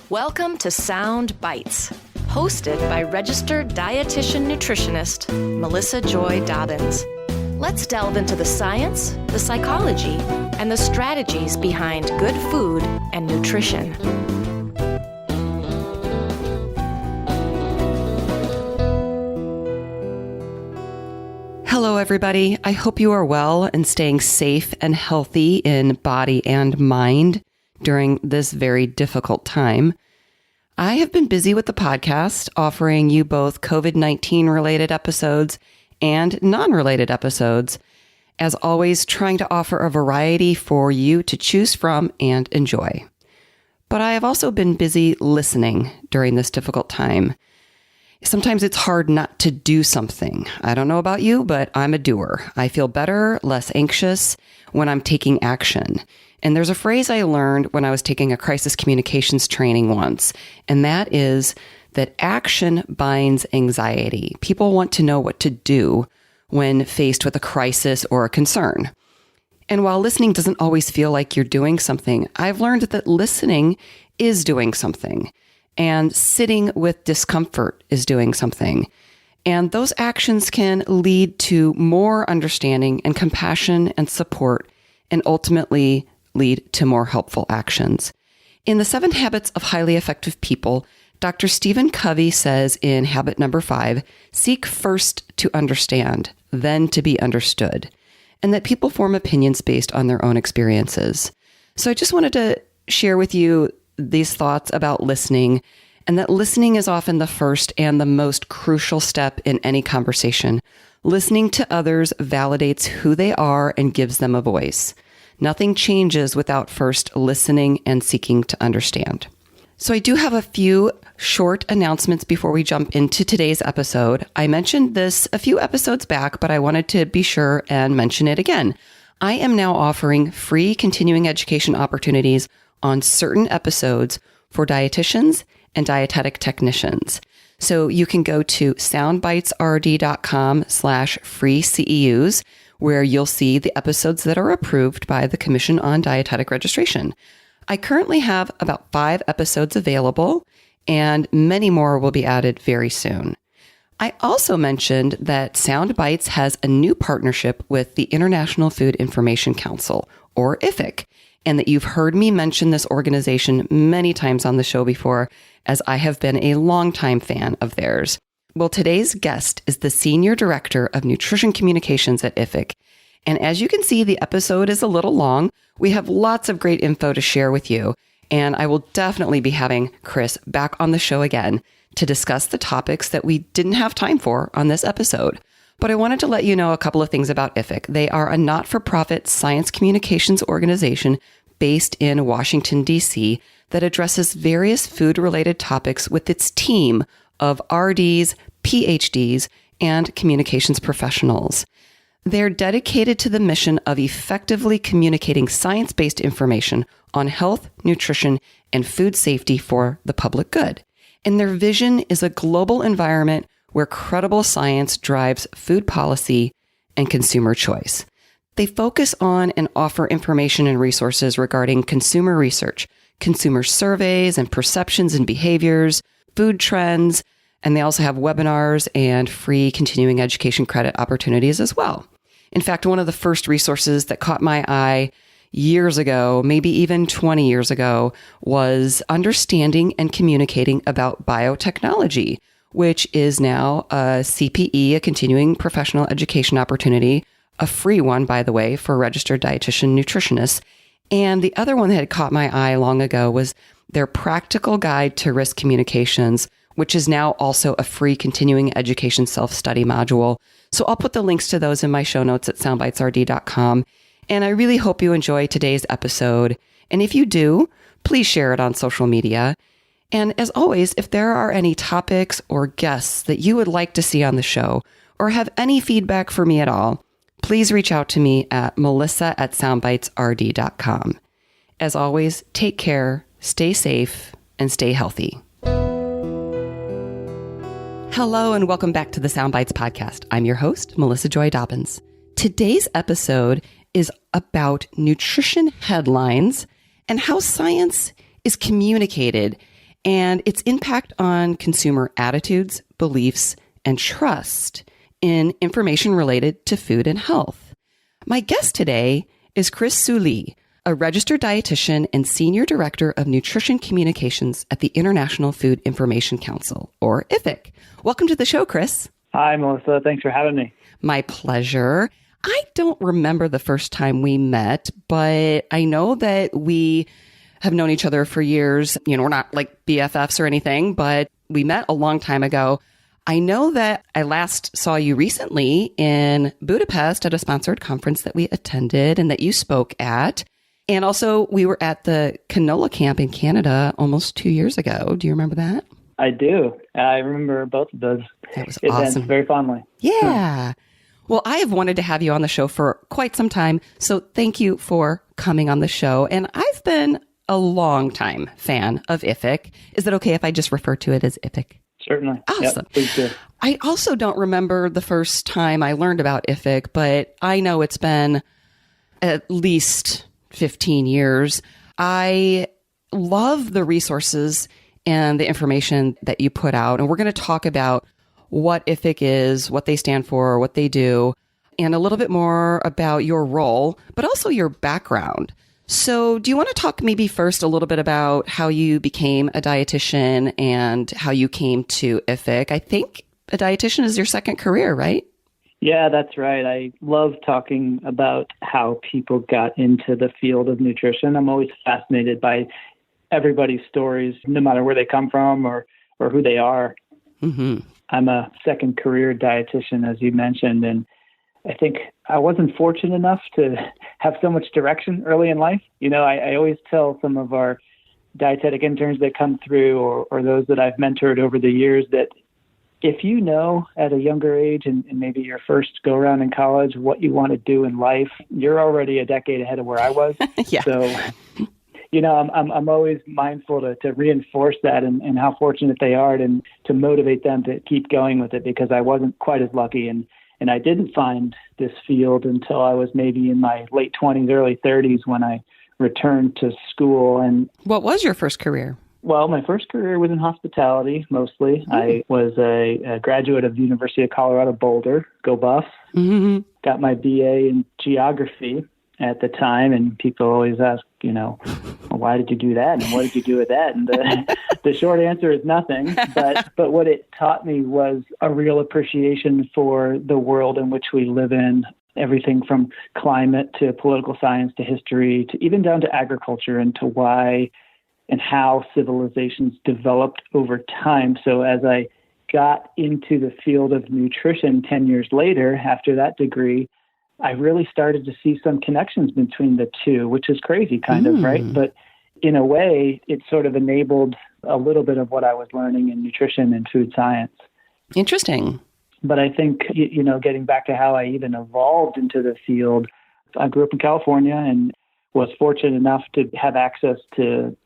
Welcome to Sound Bites, hosted by registered dietitian nutritionist Melissa Joy Dobbins. Let's delve into the science, the psychology, and the strategies behind good food and nutrition. Hello, everybody. I hope you are well and staying safe and healthy in body and mind during this very difficult time. I have been busy with the podcast, offering you both COVID-19 related episodes and non-related episodes. As always, trying to offer a variety for you to choose from and enjoy. But I have also been busy listening during this difficult time. Sometimes it's hard not to do something. I don't know about you, but I'm a doer. I feel better, less anxious when I'm taking action. And there's a phrase I learned when I was taking a crisis communications training once, and that is that action binds anxiety. People want to know what to do when faced with a crisis or a concern. And while listening doesn't always feel like you're doing something, I've learned that listening is doing something. And sitting with discomfort is doing something. And those actions can lead to more understanding and compassion and support, and ultimately lead to more helpful actions. In the 7 Habits of Highly Effective People, Dr. Stephen Covey says in habit number 5, seek first to understand, then to be understood, and that people form opinions based on their own experiences. So I just wanted to share with you these thoughts about listening, and that listening is often the first and the most crucial step in any conversation. Listening to others validates who they are and gives them a voice. Nothing changes without first listening and seeking to understand. So I do have a few short announcements before we jump into today's episode. I mentioned this a few episodes back, but I wanted to be sure and mention it again. I am now offering free continuing education opportunities on certain episodes for dietitians and dietetic technicians. So you can go to soundbitesrd.com/free CEUs, where you'll see the episodes that are approved by the Commission on Dietetic Registration. I currently have about 5 episodes available, and many more will be added very soon. I also mentioned that Sound Bites has a new partnership with the International Food Information Council, or IFIC, and that you've heard me mention this organization many times on the show before, as I have been a longtime fan of theirs. Well, today's guest is the Senior Director of Nutrition Communications at IFIC. And as you can see, the episode is a little long. We have lots of great info to share with you. And I will definitely be having Kris back on the show again to discuss the topics that we didn't have time for on this episode. But I wanted to let you know a couple of things about IFIC. They are a not-for-profit science communications organization based in Washington, D.C. that addresses various food-related topics with its team of RDs, PhDs, and communications professionals. They're dedicated to the mission of effectively communicating science-based information on health, nutrition, and food safety for the public good. And their vision is a global environment where credible science drives food policy and consumer choice. They focus on and offer information and resources regarding consumer research, consumer surveys and perceptions and behaviors, food trends, and they also have webinars and free continuing education credit opportunities as well. In fact, one of the first resources that caught my eye years ago, maybe even 20 years ago, was Understanding and Communicating About Biotechnology, which is now a CPE, a continuing professional education opportunity, a free one, by the way, for registered dietitian nutritionists. And the other one that had caught my eye long ago was their Practical Guide to Risk Communications, which is now also a free continuing education self-study module. So I'll put the links to those in my show notes at soundbitesrd.com. And I really hope you enjoy today's episode. And if you do, please share it on social media. And as always, if there are any topics or guests that you would like to see on the show, or have any feedback for me at all, please reach out to me at melissa@soundbitesrd.com. As always, take care, stay safe, and stay healthy. Hello, and welcome back to the Sound Bites podcast. I'm your host, Melissa Joy Dobbins. Today's episode is about nutrition headlines and how science is communicated and its impact on consumer attitudes, beliefs, and trust in information related to food and health. My guest today is Kris Sollid, a registered dietitian and senior director of nutrition communications at the International Food Information Council, or IFIC. Welcome to the show, Kris. Hi, Melissa. Thanks for having me. My pleasure. I don't remember the first time we met, but I know that we have known each other for years. You know, we're not like BFFs or anything, but we met a long time ago. I know that I last saw you recently in Budapest at a sponsored conference that we attended and that you spoke at. And also we were at the canola camp in Canada almost 2 years ago. Do you remember that? I do. I remember both of those events awesome. very fondly. Yeah. Well, I have wanted to have you on the show for quite some time. So thank you for coming on the show. And I've been a long time fan of IFIC. Is it okay if I just refer to it as IFIC? Certainly. Awesome. Yep, please do. I also don't remember the first time I learned about IFIC, but I know it's been at least 15 years. I love the resources and the information that you put out. And we're going to talk about what IFIC is, what they stand for, what they do, and a little bit more about your role, but also your background. So do you want to talk maybe first a little bit about how you became a dietitian and how you came to IFIC? I think a dietitian is your second career, right? Yeah, that's right. I love talking about how people got into the field of nutrition. I'm always fascinated by everybody's stories, no matter where they come from or who they are. Mm-hmm. I'm a second career dietitian, as you mentioned, and I think I wasn't fortunate enough to have so much direction early in life. You know, I always tell some of our dietetic interns that come through or those that I've mentored over the years that if you know at a younger age and maybe your first go around in college what you want to do in life, you're already a decade ahead of where I was. Yeah. So, you know, I'm always mindful to reinforce that and how fortunate they are and to motivate them to keep going with it because I wasn't quite as lucky. And I didn't find this field until I was maybe in my late 20s, early 30s when I returned to school. And what was your first career? Well, my first career was in hospitality, mostly. Mm-hmm. I was a graduate of the University of Colorado Boulder, go Buffs. Mm-hmm. Got my BA in geography at the time, and people always ask, you know, well, why did you do that, and what did you do with that? And the short answer is nothing. But what it taught me was a real appreciation for the world in which we live in, everything from climate to political science to history to even down to agriculture and to why and how civilizations developed over time. So as I got into the field of nutrition 10 years later, after that degree, I really started to see some connections between the two, which is crazy kind of, right? But in a way, it sort of enabled a little bit of what I was learning in nutrition and food science. Interesting. But I think, you know, getting back to how I even evolved into the field, I grew up in California and was fortunate enough to have access to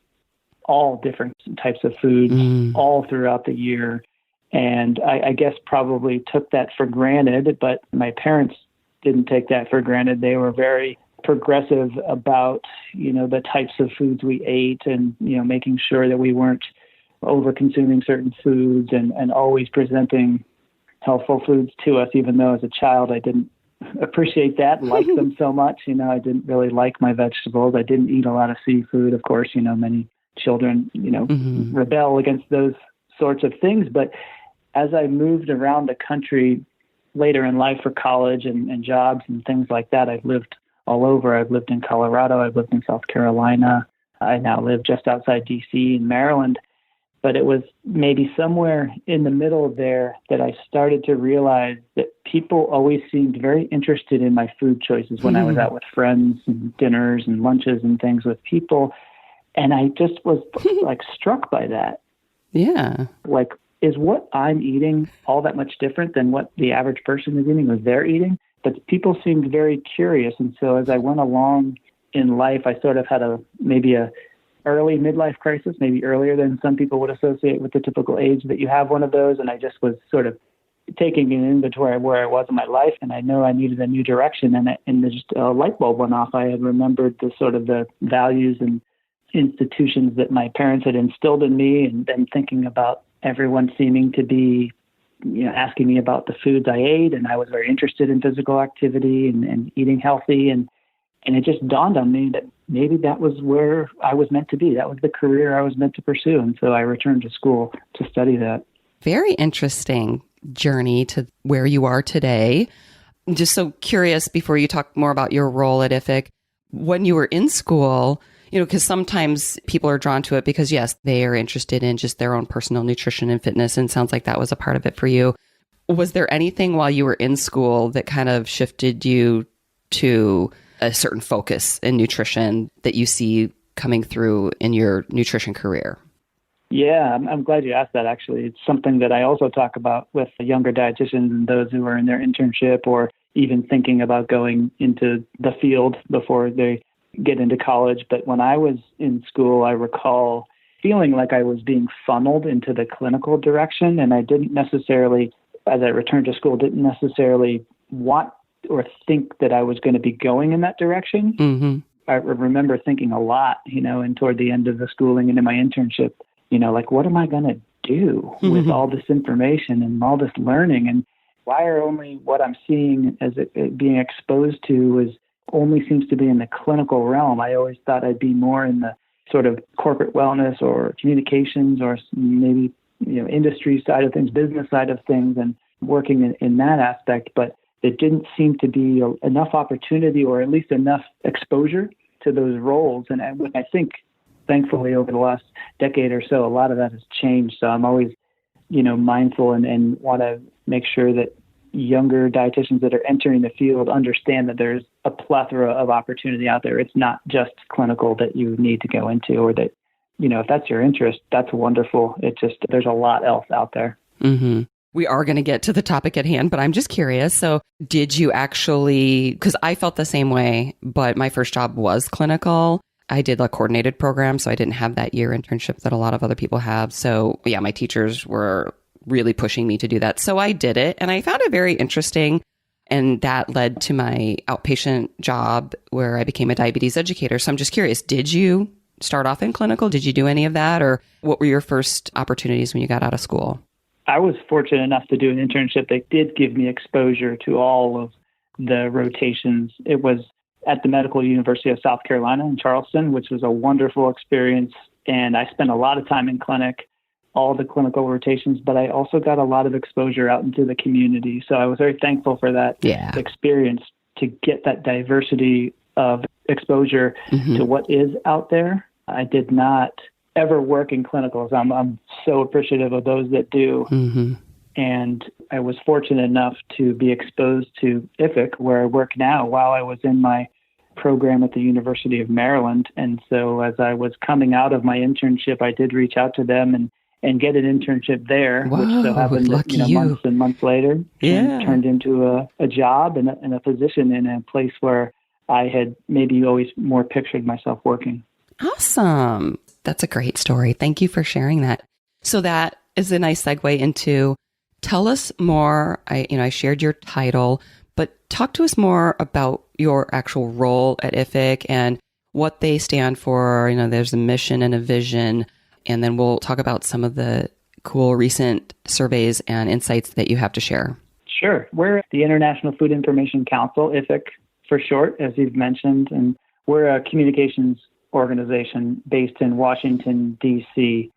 all different types of foods all throughout the year. And I guess probably took that for granted, but my parents didn't take that for granted. They were very progressive about, you know, the types of foods we ate and, you know, making sure that we weren't over-consuming certain foods and always presenting healthful foods to us, even though as a child I didn't appreciate that, like them so much. You know, I didn't really like my vegetables. I didn't eat a lot of seafood. Of course, you know, many children, you know, rebel against those sorts of things. But as I moved around the country later in life for college and jobs and things like that, I've lived all over. I've lived in Colorado. I've lived in South Carolina. I now live just outside D.C. in Maryland. But it was maybe somewhere in the middle there that I started to realize that people always seemed very interested in my food choices when I was out with friends and dinners and lunches and things with people. And I just was like struck by that. Yeah. Like, is what I'm eating all that much different than what the average person is eating or they're eating? But people seemed very curious. And so as I went along in life, I sort of had maybe a early midlife crisis, maybe earlier than some people would associate with the typical age that you have one of those. And I just was sort of taking an inventory of where I was in my life. And I know I needed a new direction. And just a light bulb went off. I had remembered the sort of the values and institutions that my parents had instilled in me, and then thinking about everyone seeming to be, asking me about the foods I ate, and I was very interested in physical activity and eating healthy, and it just dawned on me that maybe that was where I was meant to be. That was the career I was meant to pursue, and so I returned to school to study that. Very interesting journey to where you are today. I'm just so curious, before you talk more about your role at IFIC, when you were in school, because sometimes people are drawn to it because, yes, they are interested in just their own personal nutrition and fitness, and it sounds like that was a part of it for you. Was there anything while you were in school that kind of shifted you to a certain focus in nutrition that you see coming through in your nutrition career? Yeah, I'm glad you asked that, actually. It's something that I also talk about with the younger dietitians and those who are in their internship or even thinking about going into the field before they get into college. But when I was in school, I recall feeling like I was being funneled into the clinical direction, and I didn't necessarily, as I returned to school, didn't necessarily want or think that I was going to be going in that direction. Mm-hmm. I remember thinking a lot, and toward the end of the schooling and in my internship, like, what am I going to do with all this information and all this learning? And why are only what I'm seeing as it being exposed to is only seems to be in the clinical realm? I always thought I'd be more in the sort of corporate wellness or communications or maybe, industry side of things, business side of things, and working in that aspect. But it didn't seem to be enough opportunity or at least enough exposure to those roles. And I think, thankfully, over the last decade or so, a lot of that has changed. So I'm always, mindful and want to make sure that younger dietitians that are entering the field understand that there's a plethora of opportunity out there. It's not just clinical that you need to go into, or that, if that's your interest, that's wonderful. It's just, there's a lot else out there. Mm-hmm. We are going to get to the topic at hand, but I'm just curious. So did you actually, because I felt the same way, but my first job was clinical. I did a coordinated program, so I didn't have that year internship that a lot of other people have. So yeah, my teachers were really pushing me to do that. So I did it, and I found it very interesting. And that led to my outpatient job where I became a diabetes educator. So I'm just curious, did you start off in clinical? Did you do any of that? Or what were your first opportunities when you got out of school? I was fortunate enough to do an internship that did give me exposure to all of the rotations. It was at the Medical University of South Carolina in Charleston, which was a wonderful experience. And I spent a lot of time in clinic, all the clinical rotations, but I also got a lot of exposure out into the community. So I was very thankful for that experience to get that diversity of exposure to what is out there. I did not ever work in clinicals. I'm so appreciative of those that do. Mm-hmm. And I was fortunate enough to be exposed to IFIC, where I work now, while I was in my program at the University of Maryland. And so as I was coming out of my internship, I did reach out to them and get an internship there, which so happened that, months and months later turned into a job and a position in a place where I had maybe always more pictured myself working. Awesome. That's a great story. Thank you for sharing that. So that is a nice segue into, tell us more. I shared your title, but talk to us more about your actual role at IFIC and what they stand for. There's a mission and a vision, and then we'll talk about some of the cool recent surveys and insights that you have to share. Sure. We're the International Food Information Council, IFIC for short, as you've mentioned, and we're a communications organization based in Washington, D.C.,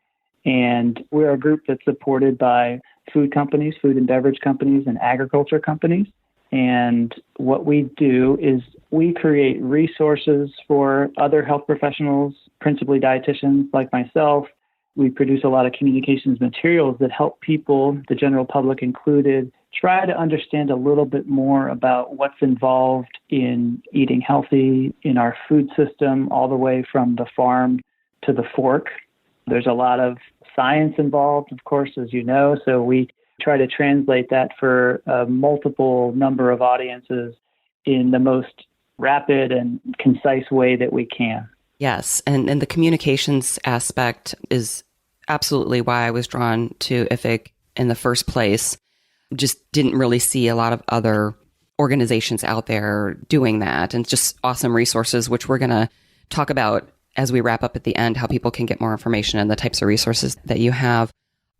and we're a group that's supported by food companies, food and beverage companies, and agriculture companies. And what we do is we create resources for other health professionals, principally dietitians like myself. We produce a lot of communications materials that help people, the general public included, try to understand a little bit more about what's involved in eating healthy in our food system, all the way from the farm to the fork. There's a lot of science involved, of course, as you know, so we try to translate that for a multiple number of audiences in the most rapid and concise way that we can. Yes, and the communications aspect is absolutely why I was drawn to IFIC in the first place. Just didn't really see a lot of other organizations out there doing that, and just awesome resources, which we're going to talk about as we wrap up at the end, how people can get more information and the types of resources that you have.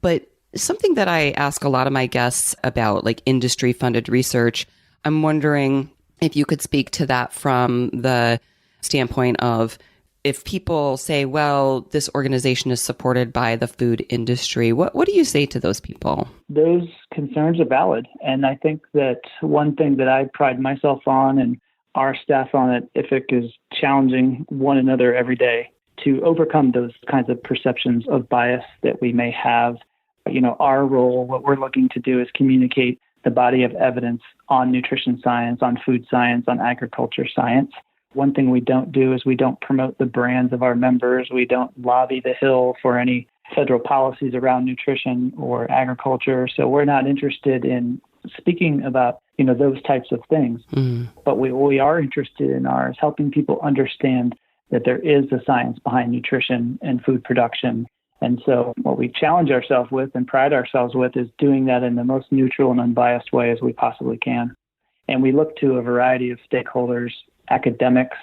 But something that I ask a lot of my guests about, like industry funded research, I'm wondering if you could speak to that from the standpoint of, if people say, well, this organization is supported by the food industry, what do you say to those people? Those concerns are valid. And I think that one thing that I pride myself on, and our staff on at IFIC, is challenging one another every day to overcome those kinds of perceptions of bias that we may have. Our role, what we're looking to do, is communicate the body of evidence on nutrition science, on food science, on agriculture science. One thing we don't do is we don't promote the brands of our members. We don't lobby the Hill for any federal policies around nutrition or agriculture. So we're not interested in speaking about, those types of things. But what we are interested in is helping people understand that there is a science behind nutrition and food production. And so what we challenge ourselves with and pride ourselves with is doing that in the most neutral and unbiased way as we possibly can. And we look to a variety of stakeholders, academics,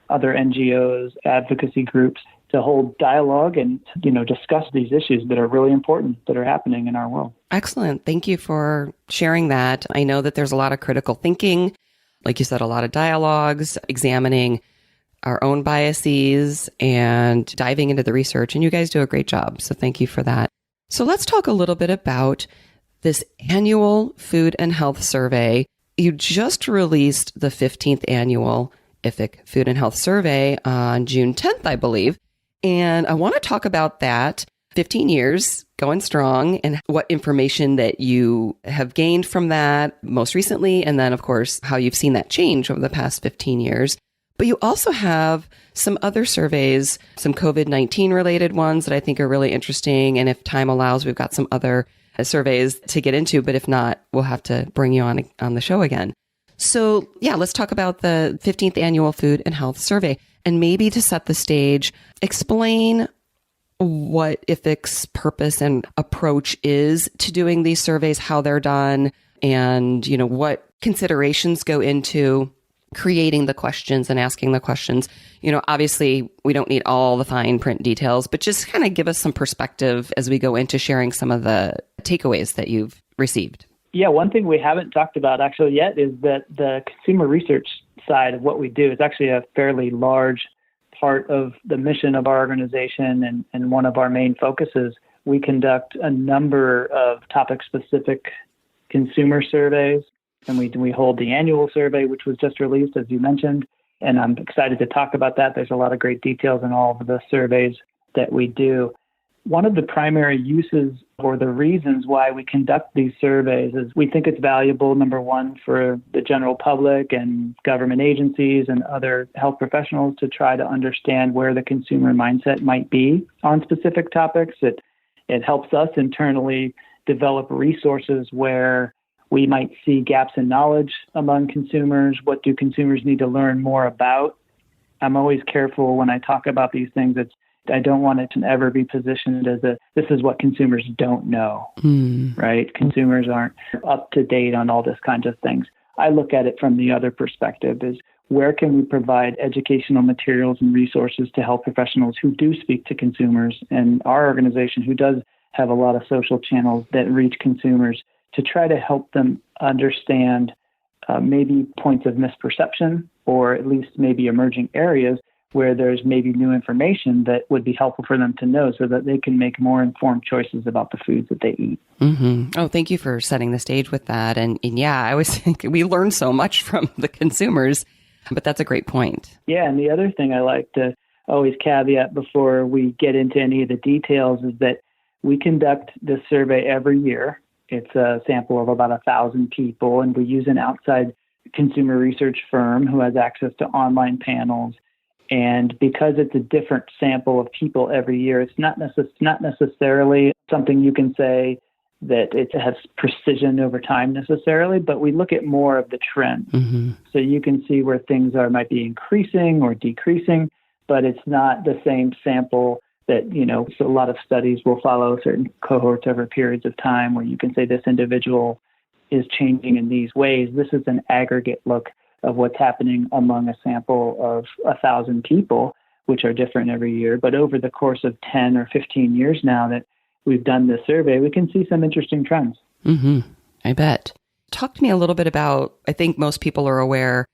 other NGOs, advocacy groups, to hold dialogue and, discuss these issues that are really important, that are happening in our world. Excellent. Thank you for sharing that. I know that there's a lot of critical thinking, like you said, a lot of dialogues, examining our own biases and diving into the research. And you guys do a great job. So thank you for that. So let's talk a little bit about this annual food and health survey. You just released the 15th annual IFIC Food and Health Survey on June 10th, I believe. And I want to talk about that, 15 years going strong, and what information that you have gained from that most recently. And then, of course, how you've seen that change over the past 15 years. But you also have some other surveys, some COVID-19 related ones that I think are really interesting. And if time allows, we've got some other surveys to get into, but if not, we'll have to bring you on the show again. So let's talk about the 15th annual Food and Health Survey. And maybe to set the stage, explain what IFIC's purpose and approach is to doing these surveys, how they're done, and what considerations go into creating the questions and asking the questions. Obviously, we don't need all the fine print details, but just kind of give us some perspective as we go into sharing some of the takeaways that you've received. Yeah, one thing we haven't talked about actually yet is that the consumer research side of what we do is actually a fairly large part of the mission of our organization and one of our main focuses. We conduct a number of topic-specific consumer surveys, and we hold the annual survey, which was just released, as you mentioned, and I'm excited to talk about that. There's a lot of great details in all of the surveys that we do. One of the primary uses or the reasons why we conduct these surveys is we think it's valuable, number one, for the general public and government agencies and other health professionals to try to understand where the consumer mindset might be on specific topics. It helps us internally develop resources where we might see gaps in knowledge among consumers. What do consumers need to learn more about? I'm always careful when I talk about these things. I don't want it to ever be positioned as this is what consumers don't know, right? Consumers aren't up to date on all this kinds of things. I look at it from the other perspective is where can we provide educational materials and resources to health professionals who do speak to consumers, and our organization who does have a lot of social channels that reach consumers to try to help them understand maybe points of misperception or at least maybe emerging areas where there's maybe new information that would be helpful for them to know so that they can make more informed choices about the foods that they eat. Mm-hmm. Oh, thank you for setting the stage with that. And I always think we learn so much from the consumers, but that's a great point. Yeah, and the other thing I like to always caveat before we get into any of the details is that we conduct this survey every year. It's a sample of about 1,000 people, and we use an outside consumer research firm who has access to online panels. And because it's a different sample of people every year, it's not necessarily something you can say that it has precision over time necessarily, but we look at more of the trend. Mm-hmm. So you can see where things might be increasing or decreasing, but it's not the same sample that, so a lot of studies will follow certain cohorts over periods of time where you can say this individual is changing in these ways. This is an aggregate look of what's happening among a sample of 1,000 people, which are different every year. But over the course of 10 or 15 years now that we've done this survey, we can see some interesting trends. Mm-hmm. I bet. Talk to me a little bit about, I think most people are aware,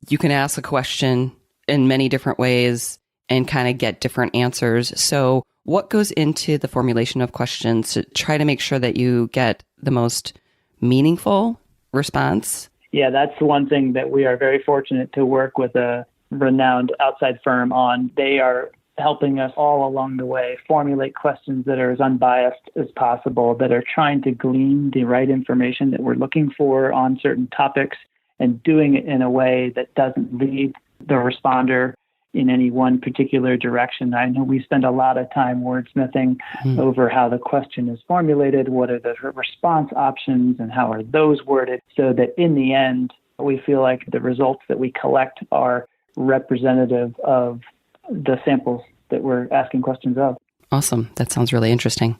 you can ask a question in many different ways and kind of get different answers. So what goes into the formulation of questions to try to make sure that you get the most meaningful response? Yeah, that's one thing that we are very fortunate to work with a renowned outside firm on. They are helping us all along the way formulate questions that are as unbiased as possible, that are trying to glean the right information that we're looking for on certain topics, and doing it in a way that doesn't lead the responder in any one particular direction. I know we spend a lot of time wordsmithing over how the question is formulated, what are the response options, and how are those worded, so that in the end, we feel like the results that we collect are representative of the samples that we're asking questions of. Awesome. That sounds really interesting.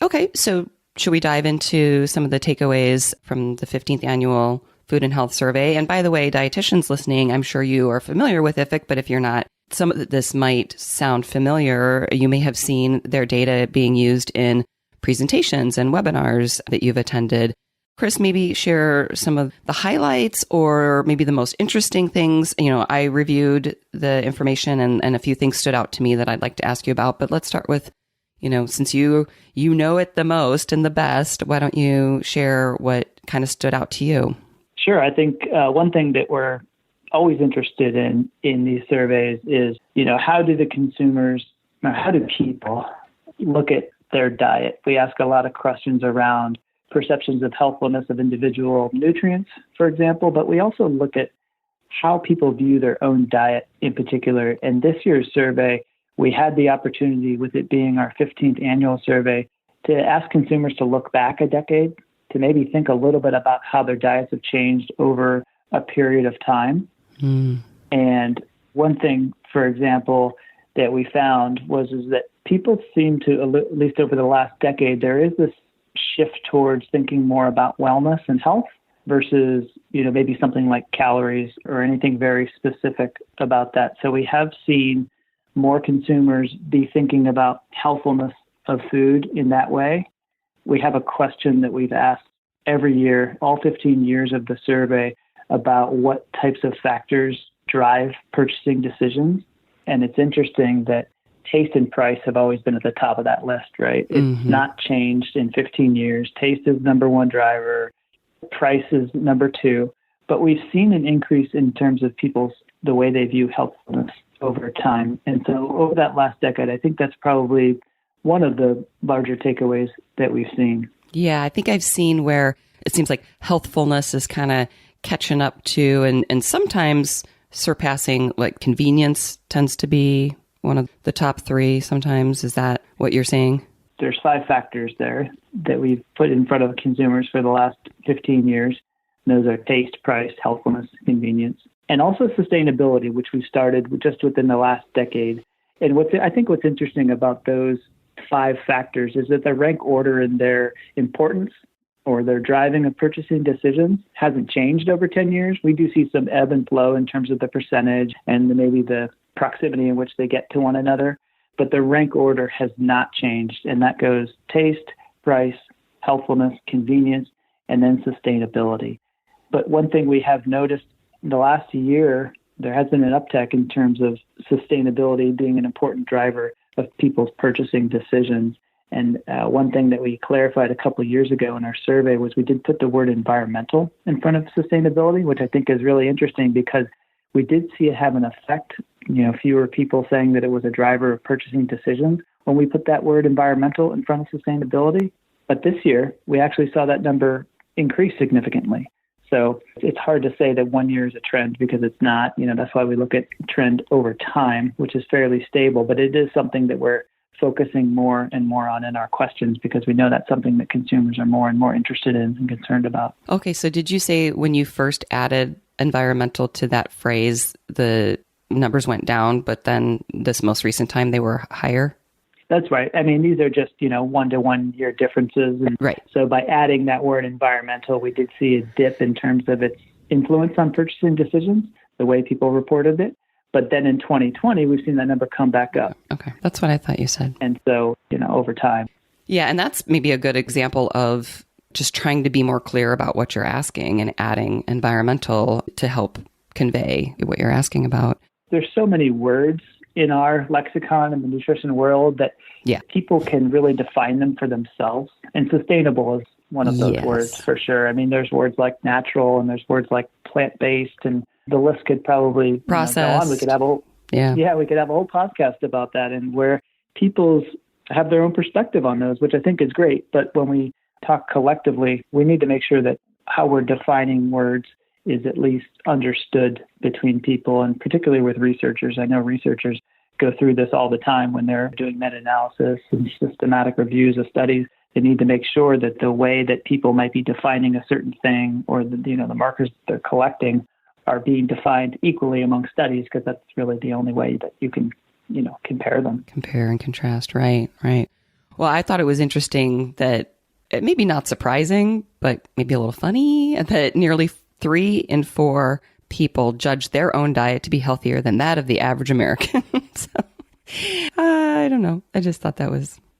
Okay, so should we dive into some of the takeaways from the 15th annual Food and Health Survey? And by the way, dietitians listening, I'm sure you are familiar with IFIC, but if you're not, some of this might sound familiar. You may have seen their data being used in presentations and webinars that you've attended. Kris, maybe share some of the highlights or maybe the most interesting things. I reviewed the information and a few things stood out to me that I'd like to ask you about, but let's start with, since you know it the most and the best, why don't you share what kind of stood out to you? Sure. I think one thing that we're always interested in these surveys is, how do people look at their diet? We ask a lot of questions around perceptions of healthfulness of individual nutrients, for example, but we also look at how people view their own diet in particular. And this year's survey, we had the opportunity, with it being our 15th annual survey, to ask consumers to look back a decade, to maybe think a little bit about how their diets have changed over a period of time. And one thing, for example, that we found is that people seem to, at least over the last decade, there is this shift towards thinking more about wellness and health versus, maybe something like calories or anything very specific about that. So we have seen more consumers be thinking about healthfulness of food in that way. We have a question that we've asked every year, all 15 years of the survey, about what types of factors drive purchasing decisions. And it's interesting that taste and price have always been at the top of that list, right? It's not changed in 15 years. Taste is number one driver. Price is number two. But we've seen an increase in terms of the way they view healthfulness over time. And so over that last decade, I think that's probably one of the larger takeaways that we've seen. Yeah, I think I've seen where it seems like healthfulness is kind of catching up to and sometimes surpassing, like convenience tends to be one of the top three sometimes. Is that what you're saying? There's 5 factors there that we've put in front of consumers for the last 15 years. And those are taste, price, healthfulness, convenience, and also sustainability, which we started just within the last decade. And I think what's interesting about those 5 factors is that the rank order in their importance or their driving of purchasing decisions hasn't changed over 10 years. We do see some ebb and flow in terms of the percentage and maybe the proximity in which they get to one another, but the rank order has not changed. And that goes taste, price, healthfulness, convenience, and then sustainability. But one thing we have noticed in the last year, there has been an uptick in terms of sustainability being an important driver of people's purchasing decisions. And one thing that we clarified a couple of years ago in our survey was we did put the word environmental in front of sustainability, which I think is really interesting because we did see it have an effect, fewer people saying that it was a driver of purchasing decisions when we put that word environmental in front of sustainability. But this year, we actually saw that number increase significantly. So it's hard to say that 1 year is a trend because it's not. That's why we look at trend over time, which is fairly stable. But it is something that we're focusing more and more on in our questions because we know that's something that consumers are more and more interested in and concerned about. Okay, so did you say when you first added environmental to that phrase, the numbers went down, but then this most recent time they were higher? That's right. I mean, these are just, 1 to 1 year differences. And right. So by adding that word environmental, we did see a dip in terms of its influence on purchasing decisions, the way people reported it. But then in 2020, we've seen that number come back up. Okay. That's what I thought you said. And so, over time. Yeah. And that's maybe a good example of just trying to be more clear about what you're asking and adding environmental to help convey what you're asking about. There's so many words in our lexicon in the nutrition world that people can really define them for themselves. And sustainable is one of those words for sure. I mean, there's words like natural and there's words like plant-based, and the list could probably go on. We could have we could have a whole podcast about that, and where people have their own perspective on those, which I think is great. But when we talk collectively, we need to make sure that how we're defining words is at least understood between people, and particularly with researchers. I know researchers go through this all the time when they're doing meta-analysis and systematic reviews of studies. They need to make sure that the way that people might be defining a certain thing, or the markers they're collecting, are being defined equally among studies, because that's really the only way that you can, compare them. Compare and contrast. Right. Well, I thought it was interesting that, maybe not surprising, but maybe a little funny, that nearly 3 in 4 people judge their own diet to be healthier than that of the average American. So, I don't know. I just thought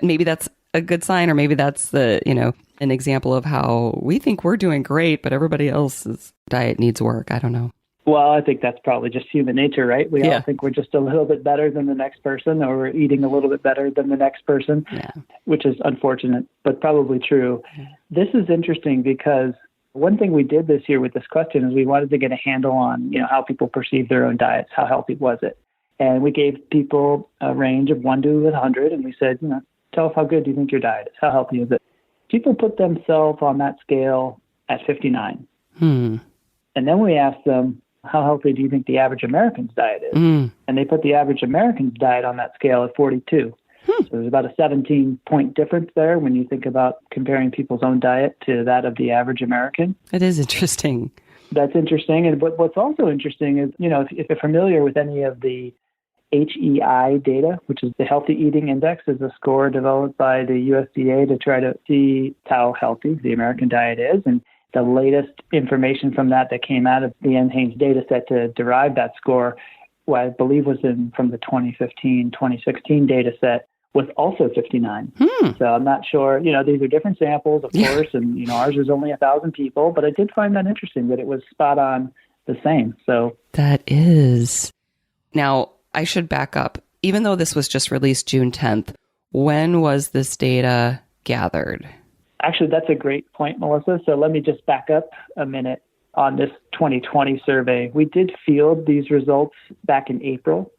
maybe that's a good sign, or maybe that's an example of how we think we're doing great, but everybody else's diet needs work. I don't know. Well, I think that's probably just human nature, right? We all think we're just a little bit better than the next person, or we're eating a little bit better than the next person, which is unfortunate, but probably true. Yeah. This is interesting because one thing we did this year with this question is we wanted to get a handle on, how people perceive their own diets. How healthy was it? And we gave people a range of 1 to 100, and we said, tell us how good do you think your diet is? How healthy is it? People put themselves on that scale at 59. And then we asked them, how healthy do you think the average American's diet is? And they put the average American's diet on that scale at 42. So there's about a 17-point difference there when you think about comparing people's own diet to that of the average American. It is interesting. That's interesting. And what's also interesting is, if you're familiar with any of the HEI data, which is the Healthy Eating Index, is a score developed by the USDA to try to see how healthy the American diet is. And the latest information from that came out of the NHANES data set to derive that score, what I believe was from the 2015-2016 data set, was also 59. So I'm not sure, these are different samples, of course, and, ours was only 1,000 people, but I did find that interesting that it was spot on the same. So that is. Now, I should back up. Even though this was just released June 10th, when was this data gathered? Actually, that's a great point, Melissa. So let me just back up a minute on this 2020 survey. We did field these results back in April.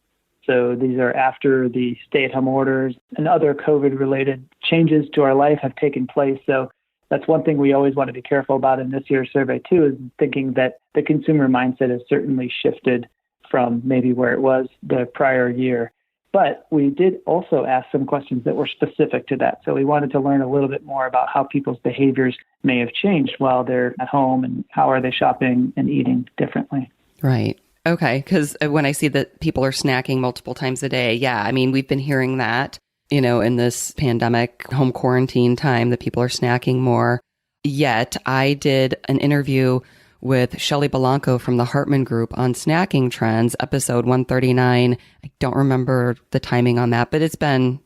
So these are after the stay-at-home orders and other COVID-related changes to our life have taken place. So that's one thing we always want to be careful about in this year's survey, too, is thinking that the consumer mindset has certainly shifted from maybe where it was the prior year. But we did also ask some questions that were specific to that. So we wanted to learn a little bit more about how people's behaviors may have changed while they're at home, and how are they shopping and eating differently. Right. Okay. Because when I see that people are snacking multiple times a day, we've been hearing that, in this pandemic home quarantine time, that people are snacking more. Yet I did an interview with Shelley Belanco from the Hartman Group on snacking trends, episode 139. I don't remember the timing on that, but it's been,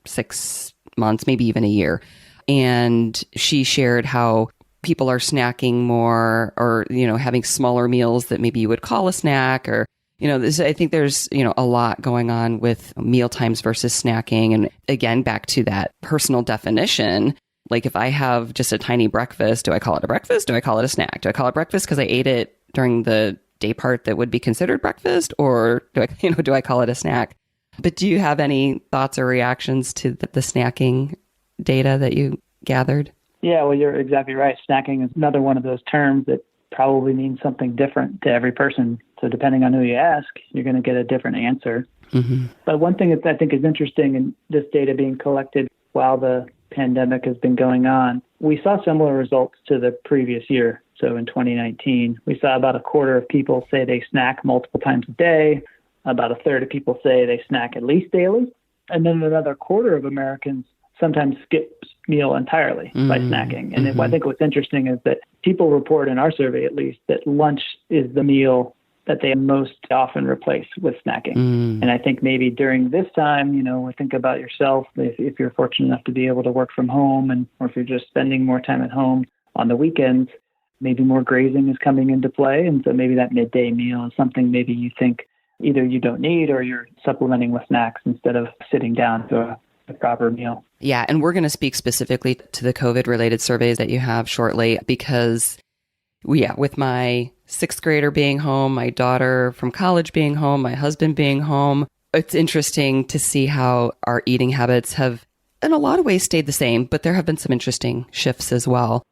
6 months, maybe even a year. And she shared how people are snacking more, or, having smaller meals that maybe you would call a snack, or, I think there's, a lot going on with meal times versus snacking. And again, back to that personal definition. Like if I have just a tiny breakfast, do I call it a breakfast? Do I call it a snack? Do I call it breakfast because I ate it during the day part that would be considered breakfast? Or do I call it a snack? But do you have any thoughts or reactions to the snacking data that you gathered? Yeah, well, you're exactly right. Snacking is another one of those terms that probably means something different to every person. So depending on who you ask, you're going to get a different answer. But one thing that I think is interesting in this data being collected while the pandemic has been going on, we saw similar results to the previous year. So in 2019, we saw about a quarter of people say they snack multiple times a day. About a third of people say they snack at least daily. And then another quarter of Americans sometimes skip meal entirely by snacking. And I think what's interesting is that people report in our survey, at least, that lunch is the meal that they most often replace with snacking. And I think maybe during this time, think about yourself. If you're fortunate enough to be able to work from home, or if you're just spending more time at home on the weekends, maybe more grazing is coming into play. And so maybe that midday meal is something maybe you think either you don't need or you're supplementing with snacks instead of sitting down to a proper meal. Yeah. And we're going to speak specifically to the COVID-related surveys that you have shortly because, with my sixth grader being home, my daughter from college being home, my husband being home, it's interesting to see how our eating habits have, in a lot of ways, stayed the same, but there have been some interesting shifts as well.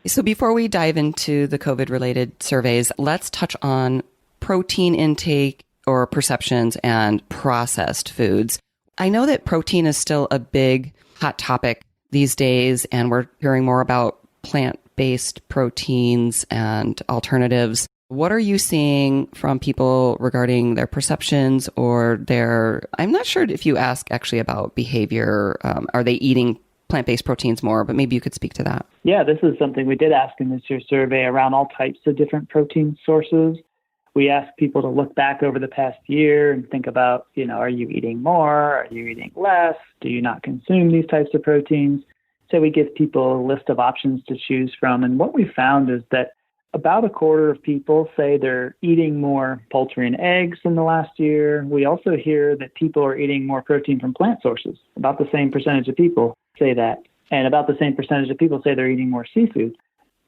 So before we dive into the COVID-related surveys, let's touch on protein intake or perceptions and processed foods. I know that protein is still a big hot topic these days, and we're hearing more about plant-based proteins and alternatives. What are you seeing from people regarding their perceptions or I'm not sure if you ask actually about behavior. Are they eating plant-based proteins more? But maybe you could speak to that. Yeah, this is something we did ask in this year's survey around all types of different protein sources. We asked people to look back over the past year and think about, are you eating more? Are you eating less? Do you not consume these types of proteins? So we give people a list of options to choose from. And what we found is that about a quarter of people say they're eating more poultry and eggs in the last year. We also hear that people are eating more protein from plant sources. About the same percentage of people say that. And about the same percentage of people say they're eating more seafood.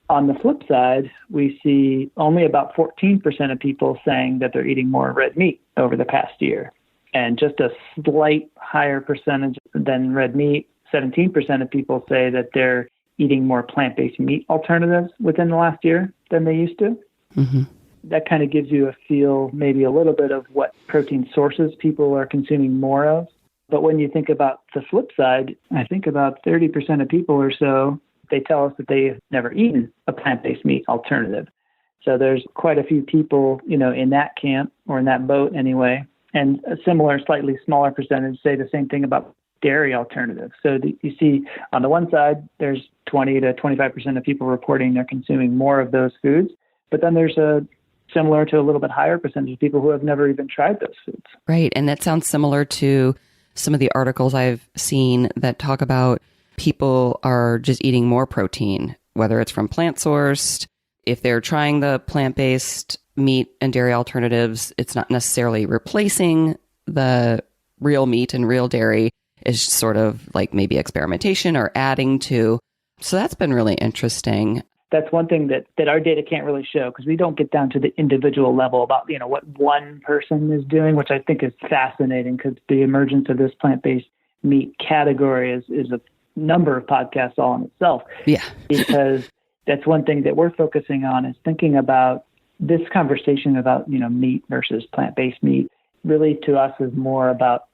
On the flip side, we see only about 14% of people saying that they're eating more red meat over the past year. And just a slight higher percentage than red meat, 17% of people say that they're eating more plant-based meat alternatives within the last year than they used to. Mm-hmm. That kind of gives you a feel, maybe a little bit of what protein sources people are consuming more of. But when you think about the flip side, I think about 30% of people or so, they tell us that they've never eaten a plant-based meat alternative. So there's quite a few people, in that camp or in that boat anyway. And a similar, slightly smaller percentage say the same thing about dairy alternatives. So you see on the one side, there's 20 to 25% of people reporting they're consuming more of those foods. But then there's a similar to a little bit higher percentage of people who have never even tried those foods. Right. And that sounds similar to some of the articles I've seen that talk about people are just eating more protein, whether it's from plant sourced. If they're trying the plant-based meat and dairy alternatives, it's not necessarily replacing the real meat and real dairy. It's sort of like maybe experimentation or adding to. So that's been really interesting. That's one thing that our data can't really show because we don't get down to the individual level about, what one person is doing, which I think is fascinating because the emergence of this plant-based meat category is a number of podcasts all in itself. Yeah. Because that's one thing that we're focusing on is thinking about this conversation about, meat versus plant-based meat really to us is more about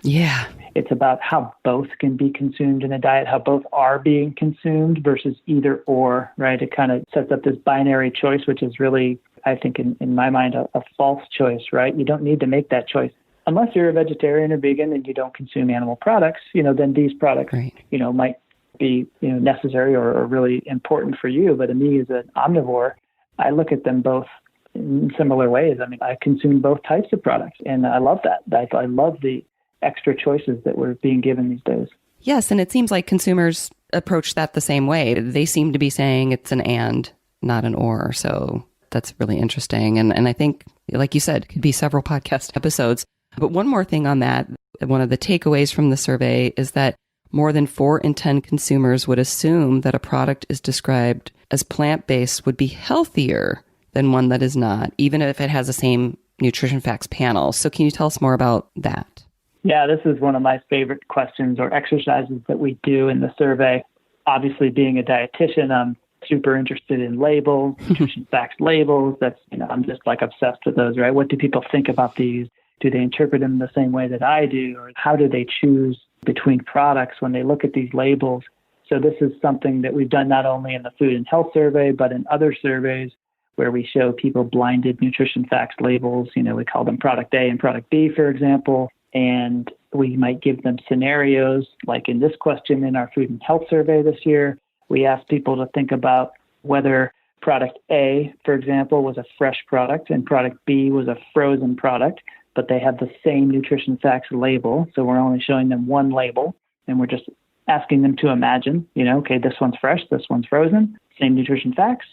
yeah. It's about how both can be consumed in a diet, how both are being consumed versus either or, right? It kind of sets up this binary choice, which is really, I think, in my mind, a false choice, right? You don't need to make that choice. Unless you're a vegetarian or vegan and you don't consume animal products, then these products, right, might be, necessary or really important for you. But to me, as an omnivore, I look at them both in similar ways. I mean, I consume both types of products, and I love that. I love the extra choices that we're being given these days. Yes, and it seems like consumers approach that the same way. They seem to be saying it's an and, not an or. So that's really interesting. And I think, like you said, it could be several podcast episodes. But one more thing on that, one of the takeaways from the survey is that more than 4 in 10 consumers would assume that a product is described as plant-based would be healthier than one that is not, even if it has the same nutrition facts panel. So can you tell us more about that? Yeah, this is one of my favorite questions or exercises that we do in the survey. Obviously, being a dietitian, I'm super interested in labels, nutrition facts labels. That's, I'm just like obsessed with those, right? What do people think about these? Do they interpret them the same way that I do? Or how do they choose between products when they look at these labels? So this is something that we've done not only in the food and health survey, but in other surveys where we show people blinded nutrition facts labels. We call them product A and product B, for example. And we might give them scenarios, like in this question in our food and health survey this year, we asked people to think about whether product A, for example, was a fresh product and product B was a frozen product, but they have the same nutrition facts label. So we're only showing them one label, and we're just asking them to imagine, okay, this one's fresh, this one's frozen, same nutrition facts.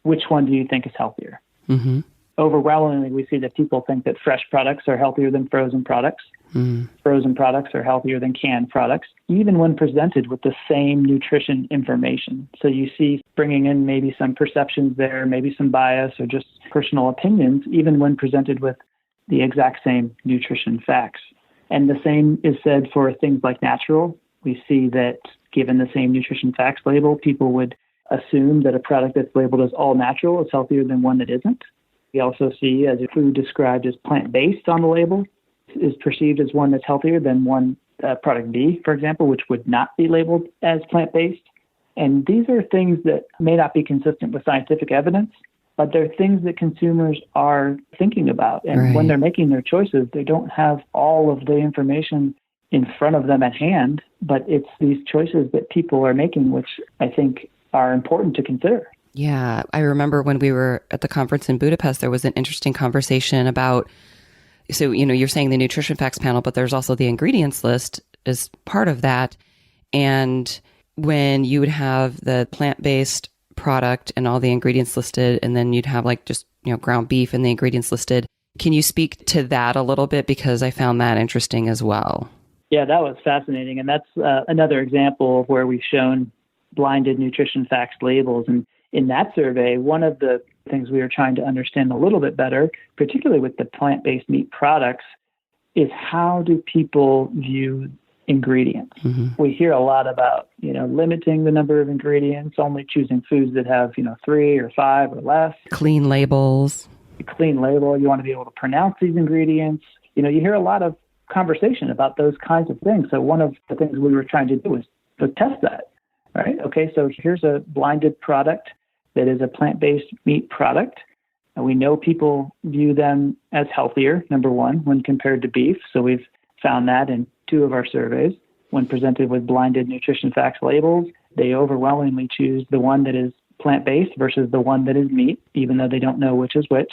Which one do you think is healthier? Mm-hmm. Overwhelmingly, we see that people think that fresh products are healthier than frozen products. Frozen products are healthier than canned products, even when presented with the same nutrition information. So you see bringing in maybe some perceptions there, maybe some bias or just personal opinions, even when presented with the exact same nutrition facts. And the same is said for things like natural. We see that given the same nutrition facts label, people would assume that a product that's labeled as all natural is healthier than one that isn't. We also see as a food described as plant-based on the label is perceived as one that's healthier than one product B, for example, which would not be labeled as plant-based. And these are things that may not be consistent with scientific evidence, but they're things that consumers are thinking about. And when they're making their choices, they don't have all of the information in front of them at hand, but it's these choices that people are making, which I think are important to consider. Yeah. I remember when we were at the conference in Budapest, there was an interesting conversation about, so, you're saying the nutrition facts panel, but there's also the ingredients list as part of that. And when you would have the plant-based product and all the ingredients listed, and then you'd have just, ground beef and the ingredients listed. Can you speak to that a little bit? Because I found that interesting as well. Yeah, that was fascinating. And that's another example of where we've shown blinded nutrition facts labels. And in that survey, one of the things we were trying to understand a little bit better, particularly with the plant-based meat products, is how do people view ingredients? Mm-hmm. We hear a lot about, limiting the number of ingredients, only choosing foods that have, 3 or 5 or less. Clean labels. Clean label. You want to be able to pronounce these ingredients. You hear a lot of conversation about those kinds of things. So one of the things we were trying to do was to test that, right? Okay, so here's a blinded product that is a plant-based meat product. And we know people view them as healthier, number one, when compared to beef. So we've found that in 2 of our surveys. When presented with blinded nutrition facts labels, they overwhelmingly choose the one that is plant-based versus the one that is meat, even though they don't know which is which.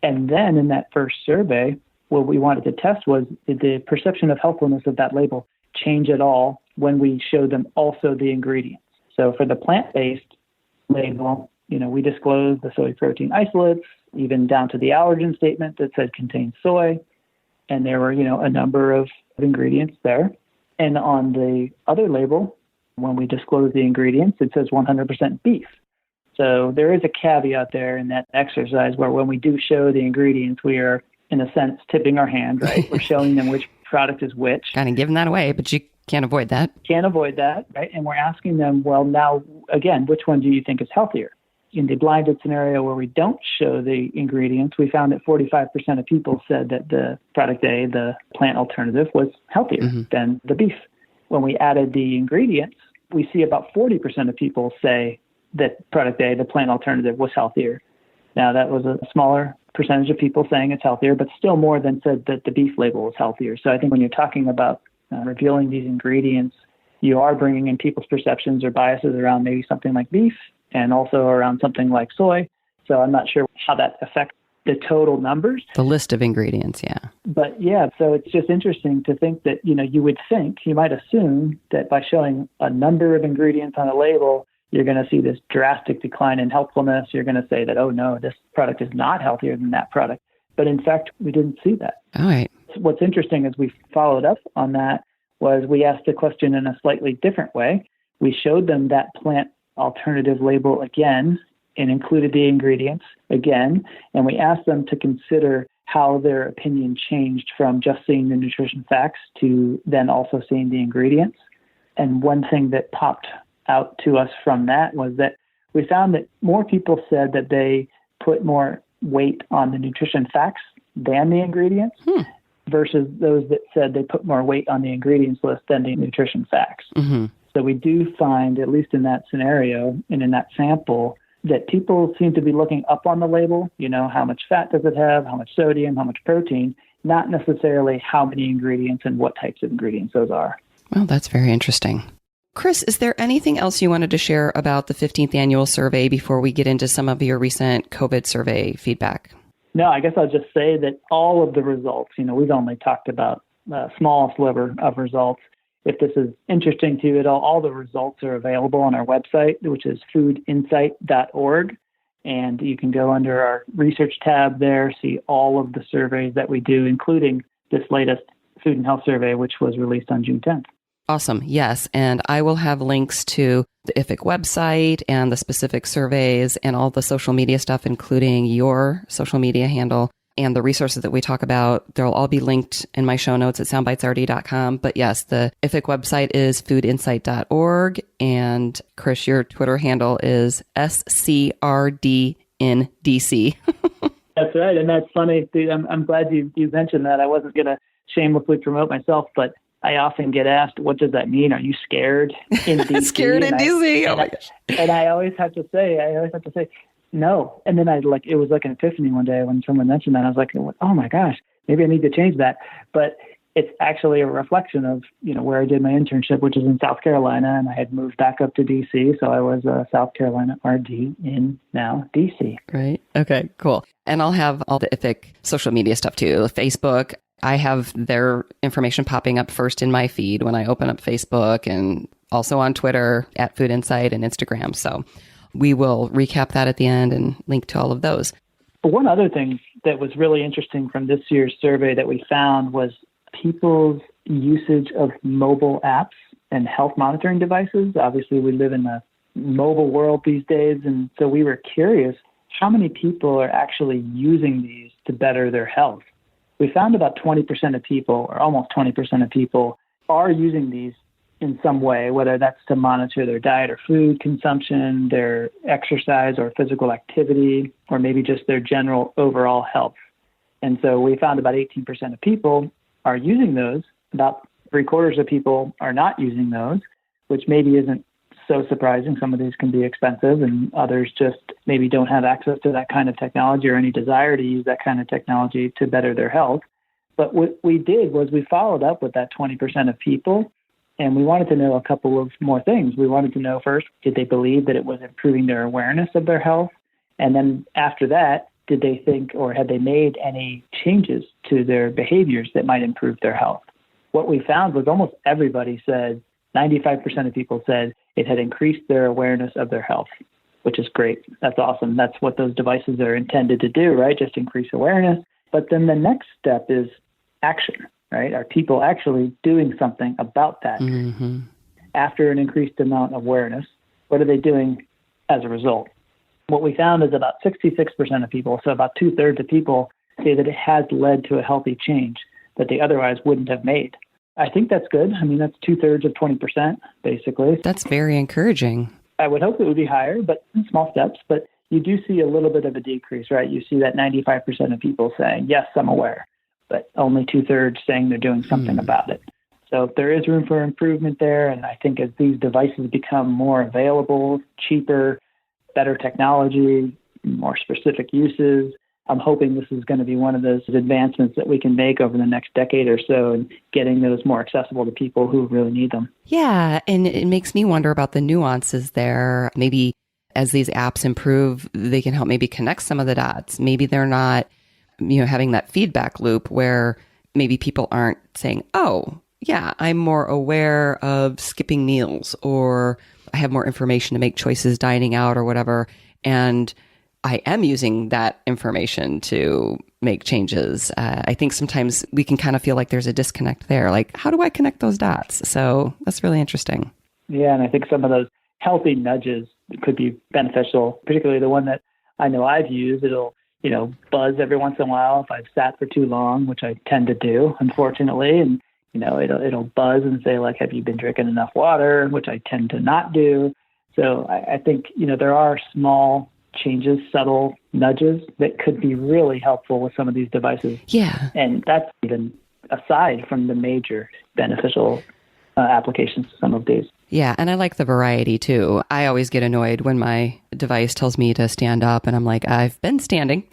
And then in that first survey, what we wanted to test was, did the perception of healthfulness of that label change at all when we showed them also the ingredients? So for the plant-based label, we disclosed the soy protein isolates, even down to the allergen statement that said contains soy. And there were, a number of ingredients there. And on the other label, when we disclose the ingredients, it says 100% beef. So there is a caveat there in that exercise where when we do show the ingredients, we are, in a sense, tipping our hand, right? We're showing them which product is which. Kind of giving that away, but you can't avoid that. Can't avoid that, right? And we're asking them, well, now, again, which one do you think is healthier? In the blinded scenario where we don't show the ingredients, we found that 45% of people said that the product A, the plant alternative, was healthier than the beef. When we added the ingredients, we see about 40% of people say that product A, the plant alternative, was healthier. Now, that was a smaller percentage of people saying it's healthier, but still more than said that the beef label was healthier. So I think when you're talking about revealing these ingredients, you are bringing in people's perceptions or biases around maybe something like beef and also around something like soy. So I'm not sure how that affects the total numbers. The list of ingredients, yeah. But yeah, so it's just interesting to think that, you might assume that by showing a number of ingredients on a label, you're going to see this drastic decline in helpfulness. You're going to say that, oh no, this product is not healthier than that product. But in fact, we didn't see that. All right. What's interesting as we followed up on that was we asked the question in a slightly different way. We showed them that plant alternative label again and included the ingredients again. And we asked them to consider how their opinion changed from just seeing the nutrition facts to then also seeing the ingredients. And one thing that popped out to us from that was that we found that more people said that they put more weight on the nutrition facts than the ingredients versus those that said they put more weight on the ingredients list than the nutrition facts. Mm-hmm. So we do find, at least in that scenario and in that sample, that people seem to be looking up on the label, how much fat does it have, how much sodium, how much protein, not necessarily how many ingredients and what types of ingredients those are. Well, that's very interesting. Kris, is there anything else you wanted to share about the 15th annual survey before we get into some of your recent COVID survey feedback? No, I guess I'll just say that all of the results, we've only talked about a small sliver of results. If this is interesting to you at all the results are available on our website, which is foodinsight.org. And you can go under our research tab there, see all of the surveys that we do, including this latest food and health survey, which was released on June 10th. Awesome. Yes. And I will have links to the IFIC website and the specific surveys and all the social media stuff, including your social media handle and the resources that we talk about. They'll all be linked in my show notes at soundbitesrd.com. But yes, the IFIC website is foodinsight.org. And Kris, your Twitter handle is SCRDNDC. That's right. And that's funny. I'm glad you mentioned that. I wasn't going to shamelessly promote myself, but I often get asked, what does that mean? Are you scared in DC? Scared in DC? Oh my gosh. And I always have to say, no. And then it was like an epiphany one day when someone mentioned that. I was like, oh my gosh, maybe I need to change that. But it's actually a reflection of, where I did my internship, which is in South Carolina. And I had moved back up to DC. So I was a South Carolina RD in now DC. Right. Okay, cool. And I'll have all the IFIC social media stuff too. Facebook. I have their information popping up first in my feed when I open up Facebook, and also on Twitter at Food Insight and Instagram. So we will recap that at the end and link to all of those. But one other thing that was really interesting from this year's survey that we found was people's usage of mobile apps and health monitoring devices. Obviously, we live in a mobile world these days, and so we were curious how many people are actually using these to better their health. We found about 20% of people, or almost 20% of people, are using these in some way, whether that's to monitor their diet or food consumption, their exercise or physical activity, or maybe just their general overall health. And so we found about 18% of people are using those. About 3/4 of people are not using those, which maybe isn't so surprising. Some of these can be expensive, and others just maybe don't have access to that kind of technology or any desire to use that kind of technology to better their health. But what we did was we followed up with that 20% of people, and we wanted to know a couple of more things. We wanted to know first, did they believe that it was improving their awareness of their health? And then after that, did they think or had they made any changes to their behaviors that might improve their health? What we found was almost everybody said, 95% of people said it had increased their awareness of their health, which is great. That's awesome. That's what those devices are intended to do, right? Just increase awareness. But then the next step is action, right? Are people actually doing something about that? Mm-hmm. After an increased amount of awareness, what are they doing as a result? What we found is about 66% of people, so about 2/3 of people, say that it has led to a healthy change that they otherwise wouldn't have made. I think that's good. I mean, that's 2/3 of 20%, basically. That's very encouraging. I would hope it would be higher, but in small steps. But you do see a little bit of a decrease, right? You see that 95% of people saying, yes, I'm aware, but only 2/3 saying they're doing something about it. So there is room for improvement there. And I think as these devices become more available, cheaper, better technology, more specific uses, I'm hoping this is going to be one of those advancements that we can make over the next decade or so and getting those more accessible to people who really need them. Yeah. And it makes me wonder about the nuances there. Maybe as these apps improve, they can help maybe connect some of the dots. Maybe they're not, having that feedback loop where maybe people aren't saying, oh, yeah, I'm more aware of skipping meals, or I have more information to make choices dining out or whatever. And I am using that information to make changes. I think sometimes we can kind of feel like there's a disconnect there. Like, how do I connect those dots? So that's really interesting. Yeah, and I think some of those healthy nudges could be beneficial, particularly the one that I know I've used. It'll, buzz every once in a while if I've sat for too long, which I tend to do, unfortunately. And, it'll buzz and say, like, have you been drinking enough water, which I tend to not do. So I think, there are small changes, subtle nudges that could be really helpful with some of these devices. Yeah. And that's even aside from the major beneficial applications of some of these. Yeah. And I like the variety too. I always get annoyed when my device tells me to stand up and I'm like, I've been standing,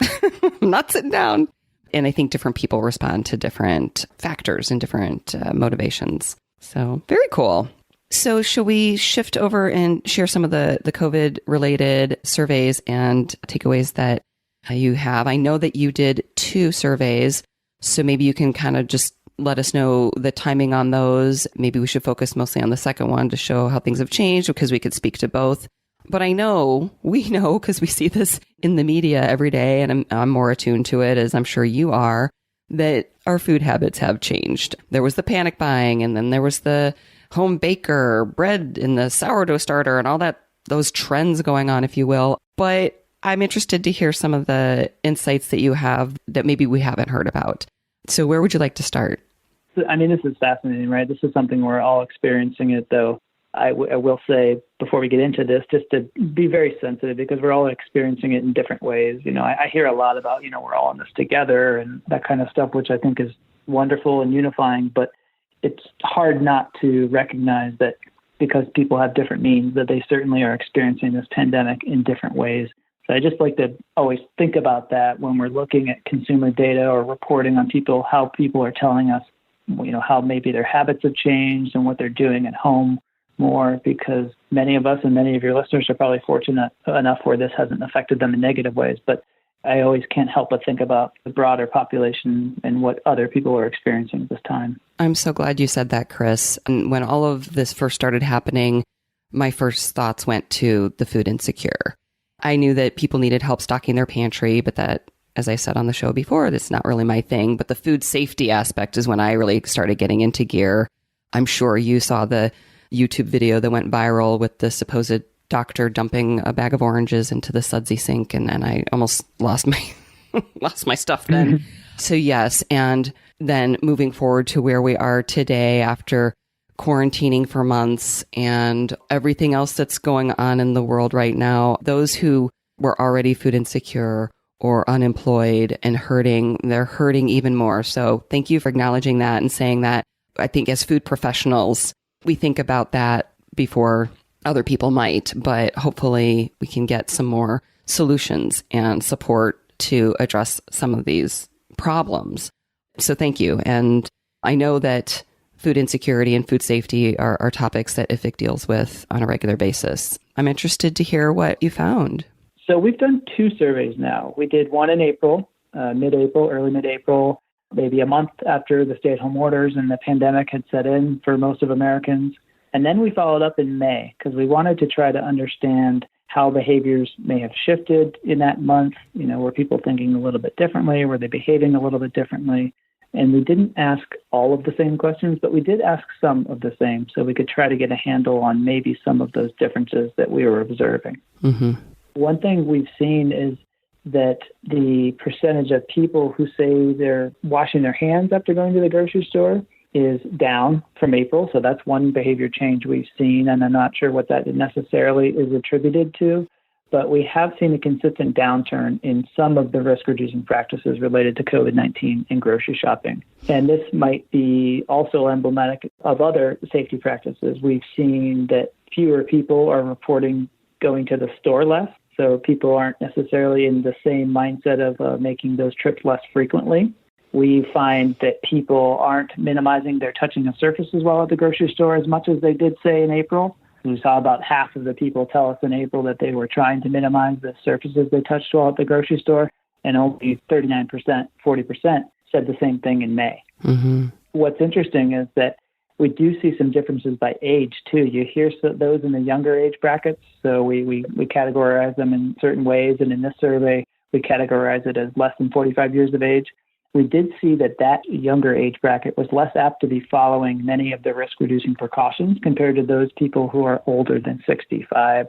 I'm not sitting down. And I think different people respond to different factors and different motivations. So very cool. So shall we shift over and share some of the COVID related surveys and takeaways that you have? I know that you did 2 surveys, so maybe you can kind of just let us know the timing on those. Maybe we should focus mostly on the second one to show how things have changed, because we could speak to both. But we know, because we see this in the media every day, and I'm more attuned to it, as I'm sure you are, that our food habits have changed. There was the panic buying, and then there was the home baker, bread, and the sourdough starter, and all those trends going on, if you will. But I'm interested to hear some of the insights that you have that maybe we haven't heard about. So where would you like to start? I mean, this is fascinating, right? This is something we're all experiencing it, though. I will say, before we get into this, just to be very sensitive, because we're all experiencing it in different ways. I hear a lot about, we're all in this together and that kind of stuff, which I think is wonderful and unifying, but it's hard not to recognize that because people have different means, that they certainly are experiencing this pandemic in different ways. So I just like to always think about that when we're looking at consumer data or reporting on people, how people are telling us, how maybe their habits have changed and what they're doing at home more, because many of us and many of your listeners are probably fortunate enough where this hasn't affected them in negative ways. But I always can't help but think about the broader population and what other people are experiencing at this time. I'm so glad you said that, Kris. And when all of this first started happening, my first thoughts went to the food insecure. I knew that people needed help stocking their pantry, but that, as I said on the show before, that's not really my thing. But the food safety aspect is when I really started getting into gear. I'm sure you saw the YouTube video that went viral with the supposed doctor dumping a bag of oranges into the sudsy sink, and I almost lost my stuff then. So yes, and then moving forward to where we are today after quarantining for months and everything else that's going on in the world right now, those who were already food insecure or unemployed and hurting, they're hurting even more. So thank you for acknowledging that and saying that. I think as food professionals, we think about that before other people might, but hopefully we can get some more solutions and support to address some of these problems. So thank you. And I know that food insecurity and food safety are topics that IFIC deals with on a regular basis. I'm interested to hear what you found. So we've done 2 surveys now. We did one in April, mid-April, early mid-April, maybe a month after the stay-at-home orders and the pandemic had set in for most of Americans. And then we followed up in May because we wanted to try to understand how behaviors may have shifted in that month. Were people thinking a little bit differently? Were they behaving a little bit differently? And we didn't ask all of the same questions, but we did ask some of the same so we could try to get a handle on maybe some of those differences that we were observing. Mm-hmm. One thing we've seen is that the percentage of people who say they're washing their hands after going to the grocery store is down from April. So that's one behavior change we've seen, and I'm not sure what that necessarily is attributed to, but we have seen a consistent downturn in some of the risk-reducing practices related to COVID-19 in grocery shopping. And this might be also emblematic of other safety practices. We've seen that fewer people are reporting going to the store less. So people aren't necessarily in the same mindset of making those trips less frequently. We find that people aren't minimizing their touching of surfaces while at the grocery store as much as they did say in April. We saw about half of the people tell us in April that they were trying to minimize the surfaces they touched while at the grocery store, and only 39%, 40% said the same thing in May. Mm-hmm. What's interesting is that we do see some differences by age, too. You hear those in the younger age brackets, so we categorize them in certain ways, and in this survey, we categorize it as less than 45 years of age. We did see that younger age bracket was less apt to be following many of the risk-reducing precautions compared to those people who are older than 65.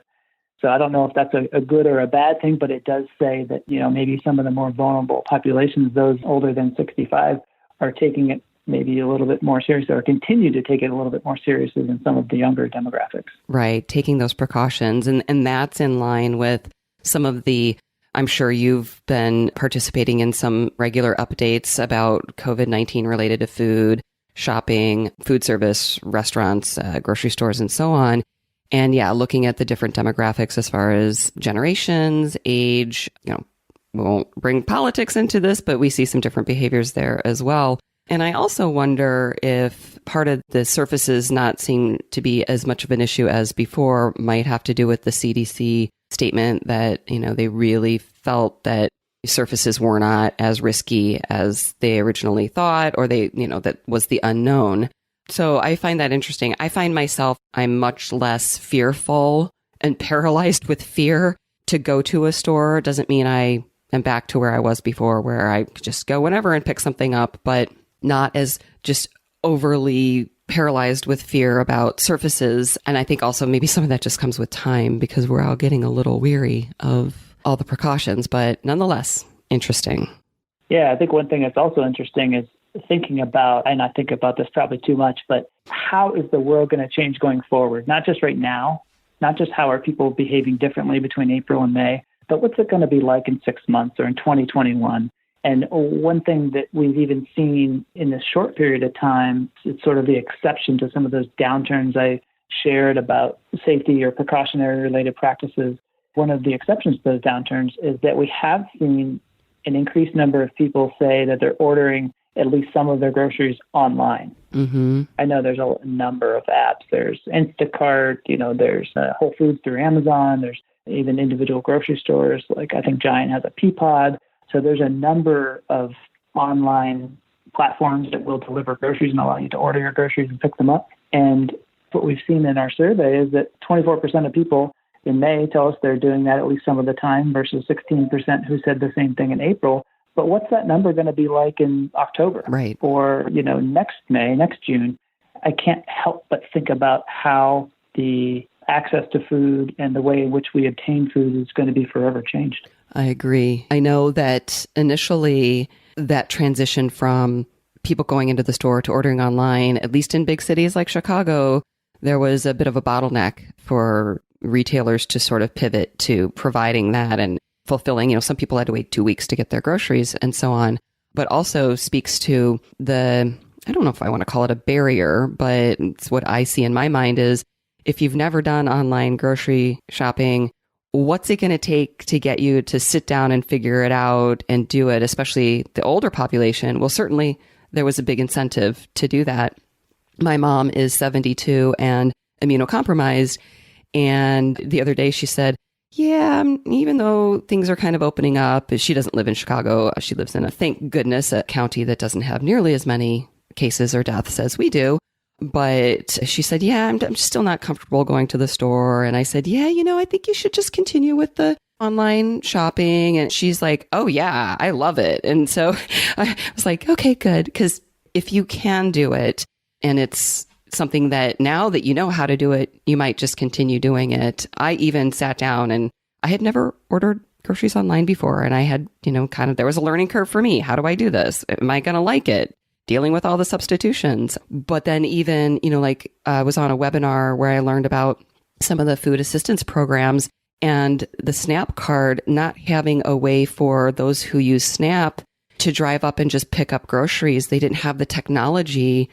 So I don't know if that's a good or a bad thing, but it does say that, maybe some of the more vulnerable populations, those older than 65, are taking it maybe a little bit more seriously or continue to take it a little bit more seriously than some of the younger demographics. Right, taking those precautions. And that's in line with some of the, I'm sure you've been participating in some regular updates about COVID-19 related to food, shopping, food service, restaurants, grocery stores, and so on. And yeah, looking at the different demographics as far as generations, age, we won't bring politics into this, but we see some different behaviors there as well. And I also wonder if part of the surfaces not seem to be as much of an issue as before might have to do with the CDC statement that, they really felt that surfaces were not as risky as they originally thought, or that was the unknown. So I find that interesting. I find myself, I'm much less fearful and paralyzed with fear to go to a store. Doesn't mean I am back to where I was before, where I could just go whenever and pick something up, but not as just overly paralyzed with fear about surfaces. And I think also maybe some of that just comes with time because we're all getting a little weary of all the precautions, but nonetheless, interesting. Yeah, I think one thing that's also interesting is thinking about, and I think about this probably too much, but how is the world going to change going forward? Not just right now, not just how are people behaving differently between April and May, but what's it going to be like in 6 months or in 2021? And one thing that we've even seen in this short period of time, it's sort of the exception to some of those downturns I shared about safety or precautionary related practices. One of the exceptions to those downturns is that we have seen an increased number of people say that they're ordering at least some of their groceries online. Mm-hmm. I know there's a number of apps. There's Instacart, there's Whole Foods through Amazon. There's even individual grocery stores. Like I think Giant has a Peapod. So there's a number of online platforms that will deliver groceries and allow you to order your groceries and pick them up. And what we've seen in our survey is that 24% of people in May tell us they're doing that at least some of the time versus 16% who said the same thing in April. But what's that number going to be like in October? Right. Or, next May, next June? I can't help but think about how the access to food and the way in which we obtain food is going to be forever changed. I agree. I know that initially that transition from people going into the store to ordering online, at least in big cities like Chicago, there was a bit of a bottleneck for retailers to sort of pivot to providing that and fulfilling, some people had to wait 2 weeks to get their groceries and so on, but also speaks to I don't know if I want to call it a barrier, but it's what I see in my mind is if you've never done online grocery shopping, what's it going to take to get you to sit down and figure it out and do it, especially the older population? Well, certainly there was a big incentive to do that. My mom is 72 and immunocompromised. And the other day she said, yeah, even though things are kind of opening up, she doesn't live in Chicago. She lives in thank goodness, a county that doesn't have nearly as many cases or deaths as we do. But she said, yeah, I'm still not comfortable going to the store. And I said, yeah, I think you should just continue with the online shopping. And she's like, oh, yeah, I love it. And so I was like, okay, good. Because if you can do it and it's something that now that you know how to do it, you might just continue doing it. I even sat down and I had never ordered groceries online before. And I had, there was a learning curve for me. How do I do this? Am I going to like it? Dealing with all the substitutions. But then even, I was on a webinar where I learned about some of the food assistance programs and the SNAP card not having a way for those who use SNAP to drive up and just pick up groceries. They didn't have the technology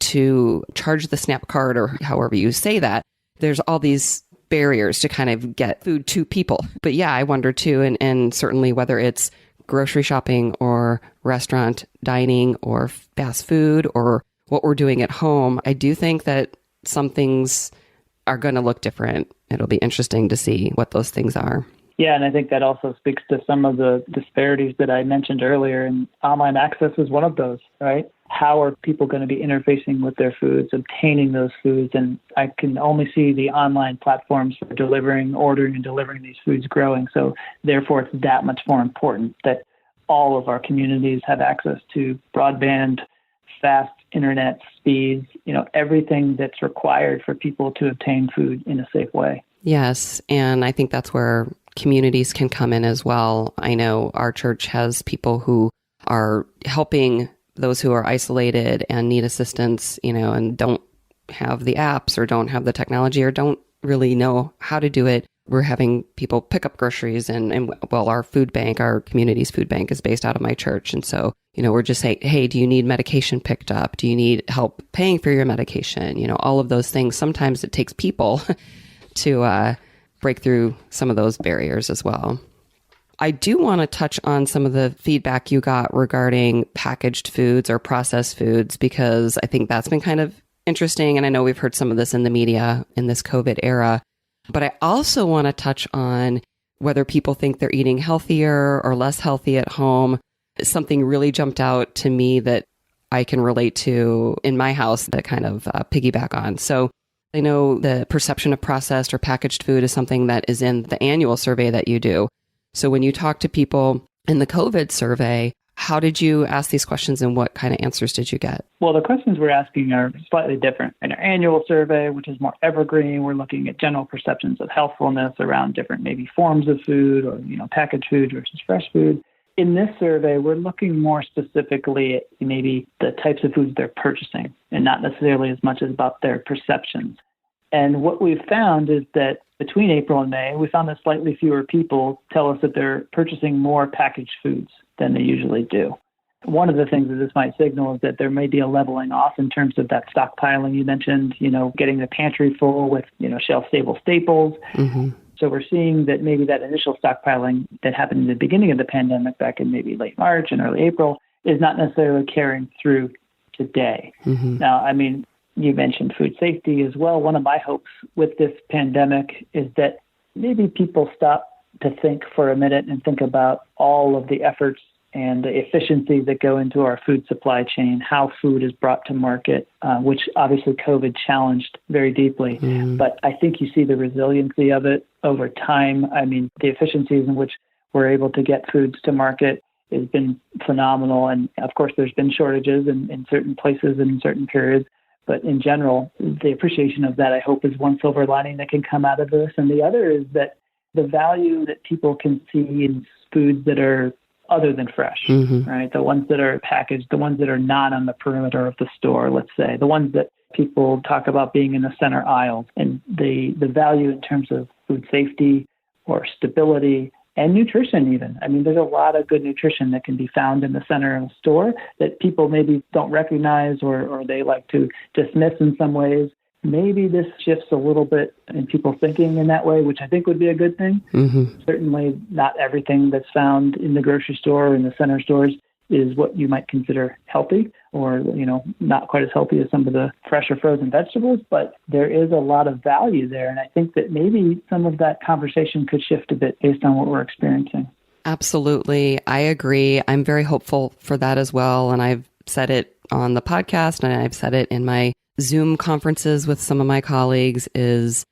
to charge the SNAP card or however you say that. There's all these barriers to kind of get food to people. But yeah, I wonder too, and certainly whether it's grocery shopping or restaurant dining or fast food or what we're doing at home, I do think that some things are going to look different. It'll be interesting to see what those things are. Yeah, and I think that also speaks to some of the disparities that I mentioned earlier, and online access is one of those, right? How are people going to be interfacing with their foods, obtaining those foods? And I can only see the online platforms for ordering and delivering these foods growing. So therefore, it's that much more important that all of our communities have access to broadband, fast internet speeds, everything that's required for people to obtain food in a safe way. Yes. And I think that's where communities can come in as well. I know our church has people who are helping those who are isolated and need assistance, and don't have the apps or don't have the technology or don't really know how to do it. We're having people pick up groceries and our food bank, our community's food bank is based out of my church. And so, we're just saying, hey, do you need medication picked up? Do you need help paying for your medication? All of those things. Sometimes it takes people to break through some of those barriers as well. I do want to touch on some of the feedback you got regarding packaged foods or processed foods, because I think that's been kind of interesting. And I know we've heard some of this in the media in this COVID era. But I also want to touch on whether people think they're eating healthier or less healthy at home. Something really jumped out to me that I can relate to in my house that kind of piggyback on. So I know the perception of processed or packaged food is something that is in the annual survey that you do. So when you talk to people in the COVID survey, how did you ask these questions and what kind of answers did you get? Well, the questions we're asking are slightly different. In our annual survey, which is more evergreen, we're looking at general perceptions of healthfulness around different maybe forms of food or, packaged food versus fresh food. In this survey, we're looking more specifically at maybe the types of foods they're purchasing and not necessarily as much as about their perceptions. And what we've found is that between April and May, we found that slightly fewer people tell us that they're purchasing more packaged foods than they usually do. One of the things that this might signal is that there may be a leveling off in terms of that stockpiling you mentioned, getting the pantry full with, shelf-stable staples. Mm-hmm. So we're seeing that maybe that initial stockpiling that happened in the beginning of the pandemic back in maybe late March and early April is not necessarily carrying through today. Mm-hmm. Now, you mentioned food safety as well. One of my hopes with this pandemic is that maybe people stop to think for a minute and think about all of the efforts and the efficiencies that go into our food supply chain, how food is brought to market, which obviously COVID challenged very deeply. Mm. But I think you see the resiliency of it over time. The efficiencies in which we're able to get foods to market has been phenomenal. And of course, there's been shortages in certain places and in certain periods. But in general, the appreciation of that, I hope, is one silver lining that can come out of this. And the other is that the value that people can see in foods that are other than fresh, mm-hmm. right? The ones that are packaged, the ones that are not on the perimeter of the store, let's say, the ones that people talk about being in the center aisle, and the value in terms of food safety or stability and nutrition even. There's a lot of good nutrition that can be found in the center of the store that people maybe don't recognize or they like to dismiss in some ways. Maybe this shifts a little bit in people thinking in that way, which I think would be a good thing. Mm-hmm. Certainly not everything that's found in the grocery store or in the center stores is what you might consider healthy or, not quite as healthy as some of the fresh or frozen vegetables, but there is a lot of value there. And I think that maybe some of that conversation could shift a bit based on what we're experiencing. Absolutely. I agree. I'm very hopeful for that as well. And I've said it on the podcast and I've said it in my Zoom conferences with some of my colleagues is,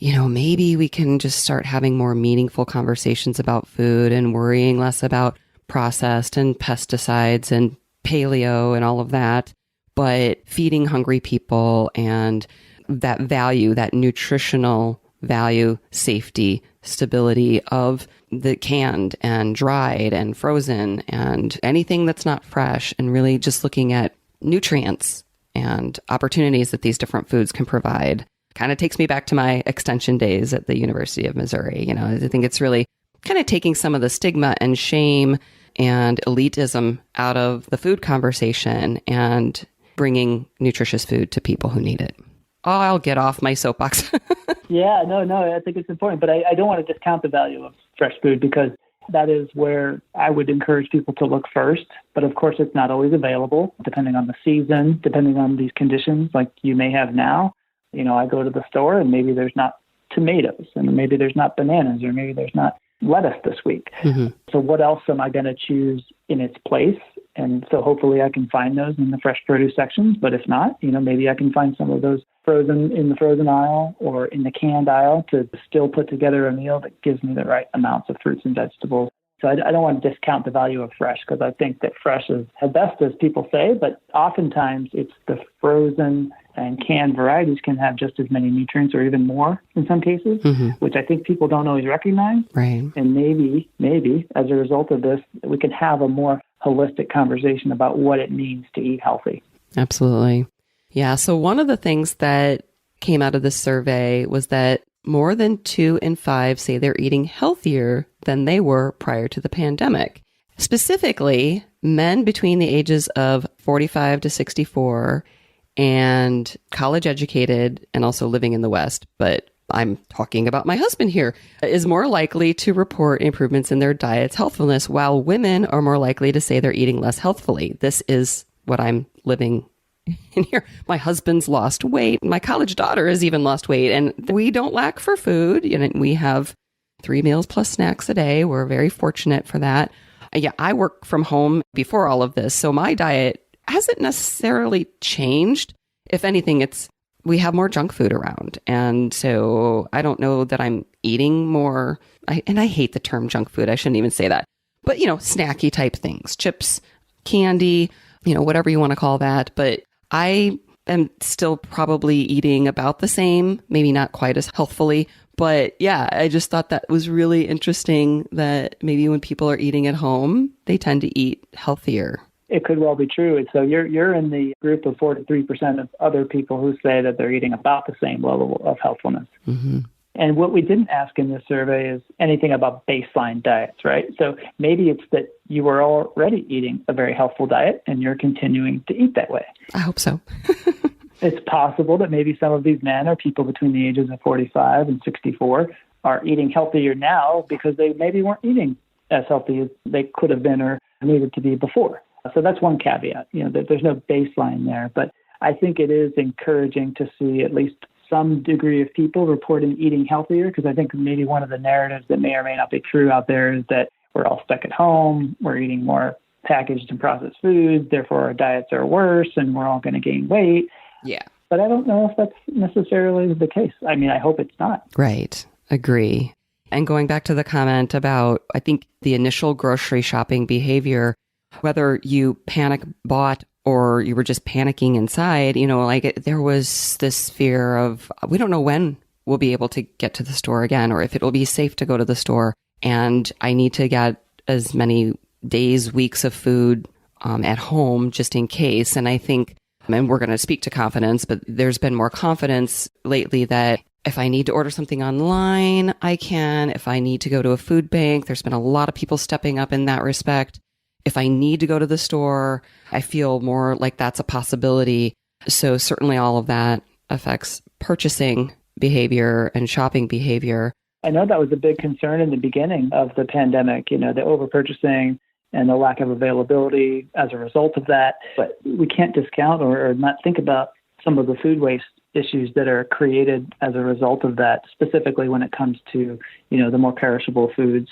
maybe we can just start having more meaningful conversations about food and worrying less about processed and pesticides and paleo and all of that, but feeding hungry people and that value, that nutritional value, safety, stability of the canned and dried and frozen and anything that's not fresh, and really just looking at nutrients and opportunities that these different foods can provide. Kind of takes me back to my extension days at the University of Missouri. I think it's really kind of taking some of the stigma and shame and elitism out of the food conversation and bringing nutritious food to people who need it. Oh, I'll get off my soapbox. Yeah, no, I think it's important, but I don't want to discount the value of fresh food because that is where I would encourage people to look first. But of course, it's not always available, depending on the season, depending on these conditions like you may have now. I go to the store and maybe there's not tomatoes and maybe there's not bananas or maybe there's not lettuce this week. Mm-hmm. So what else am I going to choose in its place? And so hopefully I can find those in the fresh produce sections. But if not, maybe I can find some of those frozen in the frozen aisle or in the canned aisle to still put together a meal that gives me the right amounts of fruits and vegetables. So I don't want to discount the value of fresh because I think that fresh is the best, as people say, but oftentimes it's the frozen and canned varieties can have just as many nutrients or even more in some cases, mm-hmm. which I think people don't always recognize. Right. And maybe as a result of this, we can have a more holistic conversation about what it means to eat healthy. Absolutely. Yeah. So one of the things that came out of this survey was that more than 2 in 5 say they're eating healthier than they were prior to the pandemic. Specifically, men between the ages of 45 to 64 and college educated and also living in the West, but I'm talking about my husband here, is more likely to report improvements in their diet's healthfulness, while women are more likely to say they're eating less healthfully. This is what I'm living in here. My husband's lost weight. My college daughter has even lost weight, and we don't lack for food. We have 3 meals plus snacks a day. We're very fortunate for that. Yeah, I work from home before all of this, so my diet hasn't necessarily changed. If anything, we have more junk food around. And so I don't know that I'm eating more. And I hate the term junk food. I shouldn't even say that. But, snacky type things, chips, candy, whatever you want to call that. But I am still probably eating about the same, maybe not quite as healthfully. But yeah, I just thought that was really interesting that maybe when people are eating at home, they tend to eat healthier. It could well be true. And so you're in the group of 43% of other people who say that they're eating about the same level of healthfulness. Mm-hmm. And what we didn't ask in this survey is anything about baseline diets, right? So maybe it's that you were already eating a very healthful diet and you're continuing to eat that way. I hope so. It's possible that maybe some of these men or people between the ages of 45 and 64 are eating healthier now because they maybe weren't eating as healthy as they could have been or needed to be before. So that's one caveat, that there's no baseline there. But I think it is encouraging to see at least some degree of people reporting eating healthier, because I think maybe one of the narratives that may or may not be true out there is that we're all stuck at home, we're eating more packaged and processed foods, therefore our diets are worse and we're all going to gain weight. Yeah. But I don't know if that's necessarily the case. I mean, I hope it's not. Right. Agree. And going back to the comment about, I think, the initial grocery shopping behavior, whether you panic bought or you were just panicking inside, there was this fear of, we don't know when we'll be able to get to the store again, or if it will be safe to go to the store. And I need to get as many days, weeks of food at home just in case. And I think, and we're going to speak to confidence, but there's been more confidence lately that if I need to order something online, I can. If I need to go to a food bank, there's been a lot of people stepping up in that respect. If I need to go to the store, I feel more like that's a possibility. So certainly all of that affects purchasing behavior and shopping behavior. I know that was a big concern in the beginning of the pandemic, the overpurchasing and the lack of availability as a result of that. But we can't discount or not think about some of the food waste issues that are created as a result of that, specifically when it comes to, the more perishable foods.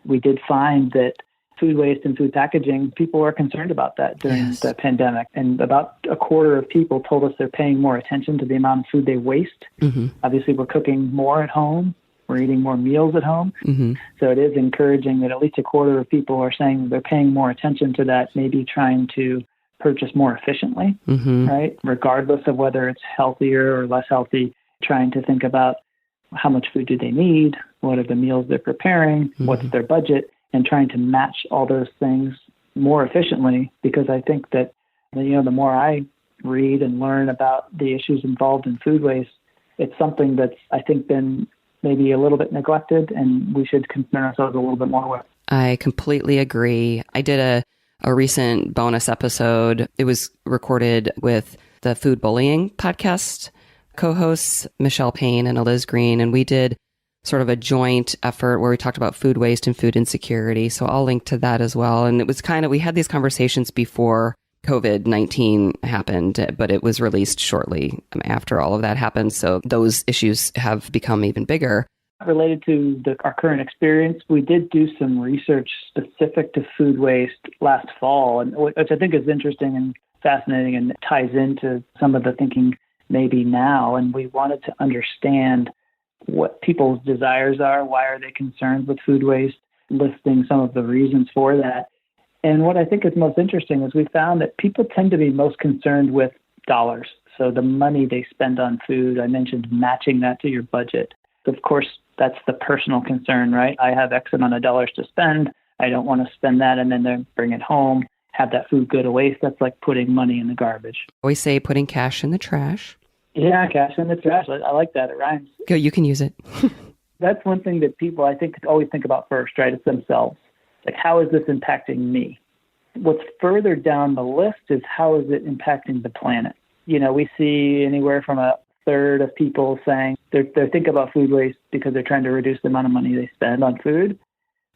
We did find that food waste and food packaging, people are concerned about that during the pandemic. And about a quarter of people told us they're paying more attention to the amount of food they waste. Mm-hmm. Obviously, we're cooking more at home. We're eating more meals at home. Mm-hmm. So it is encouraging that at least a quarter of people are saying they're paying more attention to that, maybe trying to purchase more efficiently, right? Regardless of whether it's healthier or less healthy, trying to think about how much food do they need, what are the meals they're preparing, what's their budget, and trying to match all those things more efficiently, because I think that, the more I read and learn about the issues involved in food waste, it's something that's, I think, been maybe a little bit neglected, and we should concern ourselves a little bit more with. I completely agree. I did a recent bonus episode. It was recorded with the Food Bullying podcast co-hosts, Michelle Payne and Eliz Green, and we did sort of a joint effort where we talked about food waste and food insecurity. So I'll link to that as well. And it was we had these conversations before COVID-19 happened, but it was released shortly after all of that happened. So those issues have become even bigger. Related to our current experience, we did do some research specific to food waste last fall, and which I think is interesting and fascinating and ties into some of the thinking maybe now. And we wanted to understand what people's desires are, why are they concerned with food waste, listing some of the reasons for that. And what I think is most interesting is we found that people tend to be most concerned with dollars. So the money they spend on food, I mentioned matching that to your budget. Of course, that's the personal concern, right? I have X amount of dollars to spend. I don't want to spend that and then bring it home, have that food go to waste. That's like putting money in the garbage. We say putting cash in the trash. Yeah, cash in the trash. I like that. It rhymes. Go, you can use it. That's one thing that people, I think, always think about first, right? It's themselves. Like, how is this impacting me? What's further down the list is how is it impacting the planet? We see anywhere from a third of people saying they're thinking about food waste because they're trying to reduce the amount of money they spend on food.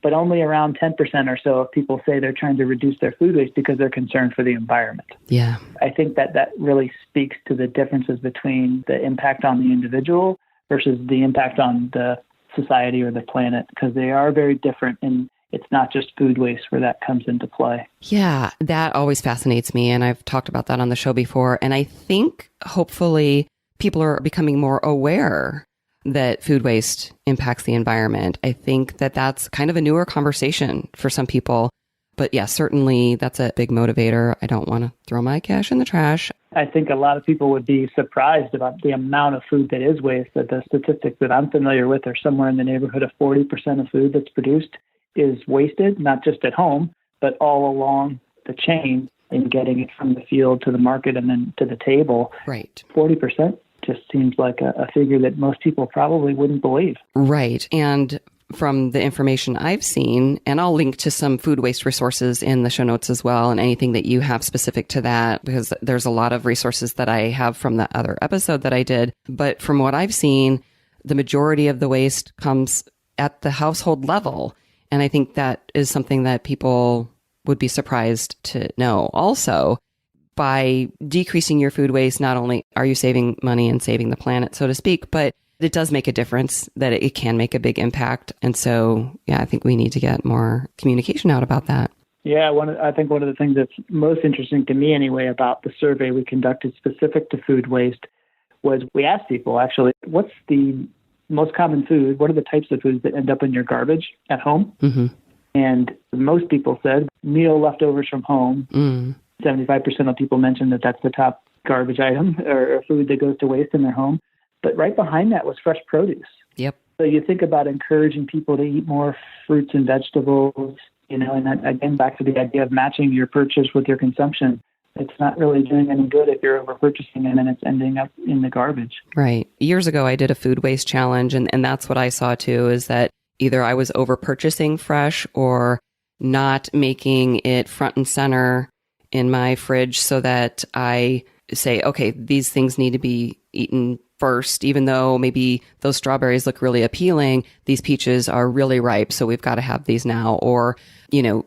But only around 10% or so of people say they're trying to reduce their food waste because they're concerned for the environment. Yeah. I think that really speaks to the differences between the impact on the individual versus the impact on the society or the planet, because they are very different, and it's not just food waste where that comes into play. Yeah, that always fascinates me. And I've talked about that on the show before. And I think hopefully people are becoming more aware that food waste impacts the environment. I think that that's kind of a newer conversation for some people. But yeah, certainly that's a big motivator. I don't want to throw my cash in the trash. I think a lot of people would be surprised about the amount of food that is wasted. The statistics that I'm familiar with are somewhere in the neighborhood of 40% of food that's produced is wasted, not just at home, but all along the chain in getting it from the field to the market and then to the table. Right. 40% just seems like a figure that most people probably wouldn't believe. Right. And from the information I've seen, and I'll link to some food waste resources in the show notes as well, and anything that you have specific to that, because there's a lot of resources that I have from the other episode that I did. But from what I've seen, the majority of the waste comes at the household level. And I think that is something that people would be surprised to know. Also, by decreasing your food waste, not only are you saving money and saving the planet, so to speak, but it does make a difference, that it can make a big impact. And so, yeah, I think we need to get more communication out about that. Yeah, I think one of the things that's most interesting to me anyway about the survey we conducted specific to food waste was we asked people, actually, what's the most common food? What are the types of foods that end up in your garbage at home? Mm-hmm. And most people said meal leftovers from home. 75% of people mentioned that that's the top garbage item or food that goes to waste in their home. But right behind that was fresh produce. Yep. So you think about encouraging people to eat more fruits and vegetables, and that, again, back to the idea of matching your purchase with your consumption. It's not really doing any good if you're over-purchasing and then it's ending up in the garbage. Right. Years ago, I did a food waste challenge, and that's what I saw too, is that either I was over-purchasing fresh or not making it front and center in my fridge so that I say, okay, these things need to be eaten first, even though maybe those strawberries look really appealing, these peaches are really ripe, so we've got to have these now. Or,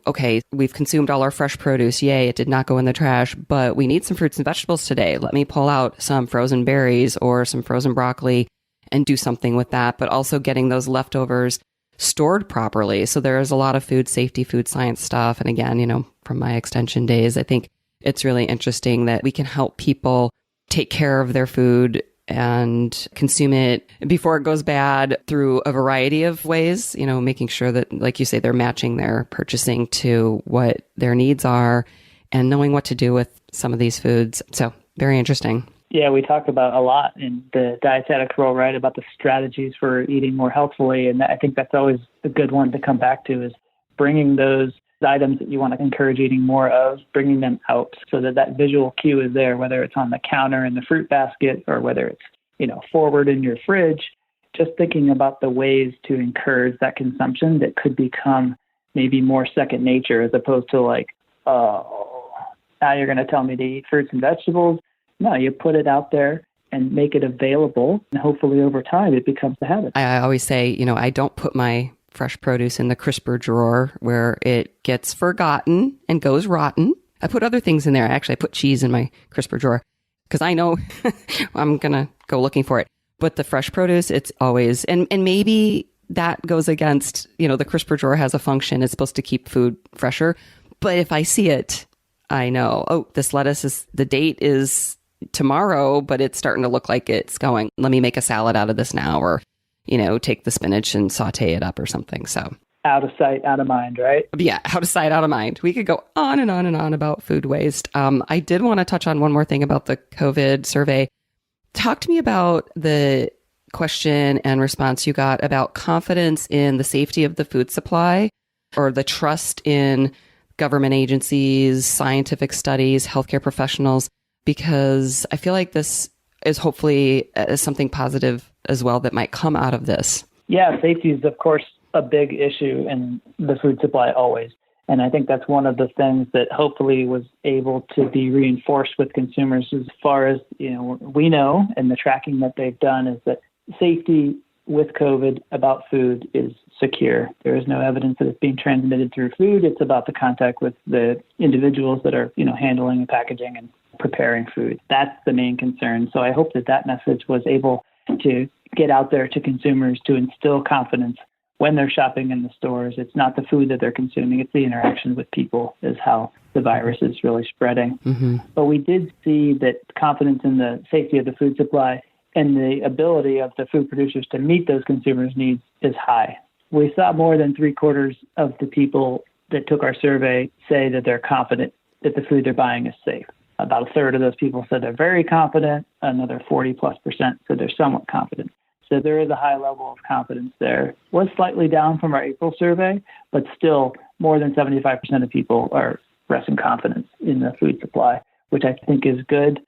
okay, we've consumed all our fresh produce. Yay, it did not go in the trash, but we need some fruits and vegetables today. Let me pull out some frozen berries or some frozen broccoli and do something with that. But also getting those leftovers stored properly. So there is a lot of food safety, food science stuff. And again, from my extension days, I think it's really interesting that we can help people take care of their food and consume it before it goes bad through a variety of ways, making sure that, like you say, they're matching their purchasing to what their needs are and knowing what to do with some of these foods. So very interesting. Yeah, we talk about a lot in the dietetic role, right, about the strategies for eating more healthfully. And I think that's always a good one to come back to, is bringing those items that you want to encourage eating more of, bringing them out so that visual cue is there, whether it's on the counter in the fruit basket or whether it's, forward in your fridge. Just thinking about the ways to encourage that consumption that could become maybe more second nature, as opposed to like, oh, now you're going to tell me to eat fruits and vegetables. No, you put it out there and make it available. And hopefully over time, it becomes a habit. I always say, I don't put my fresh produce in the crisper drawer where it gets forgotten and goes rotten. I put other things in there. Actually, I put cheese in my crisper drawer because I know I'm going to go looking for it. But the fresh produce, it's always, and maybe that goes against, the crisper drawer has a function. It's supposed to keep food fresher. But if I see it, I know, oh, this lettuce the date is tomorrow, but it's starting to look like it's going. Let me make a salad out of this now, or take the spinach and saute it up or something. So out of sight, out of mind, right? Yeah, out of sight, out of mind. We could go on and on and on about food waste. I did want to touch on one more thing about the COVID survey. Talk to me about the question and response you got about confidence in the safety of the food supply, or the trust in government agencies, scientific studies, healthcare professionals, because I feel like this is hopefully something positive as well that might come out of this. Yeah, safety is, of course, a big issue in the food supply always. And I think that's one of the things that hopefully was able to be reinforced with consumers as far as, we know, and the tracking that they've done is that safety with COVID about food is secure. There is no evidence that it's being transmitted through food. It's about the contact with the individuals that are, handling and packaging and preparing food. That's the main concern. So I hope that message was able to get out there to consumers to instill confidence when they're shopping in the stores. It's not the food that they're consuming, it's the interaction with people is how the virus is really spreading. Mm-hmm. But we did see that confidence in the safety of the food supply and the ability of the food producers to meet those consumers' needs is high. We saw more than 3/4 of the people that took our survey say that they're confident that the food they're buying is safe. About 1/3 of those people said they're very confident. Another 40+% said they're somewhat confident. So there is a high level of confidence there. Was slightly down from our April survey, but still more than 75% of people are expressing confidence in the food supply, which I think is good.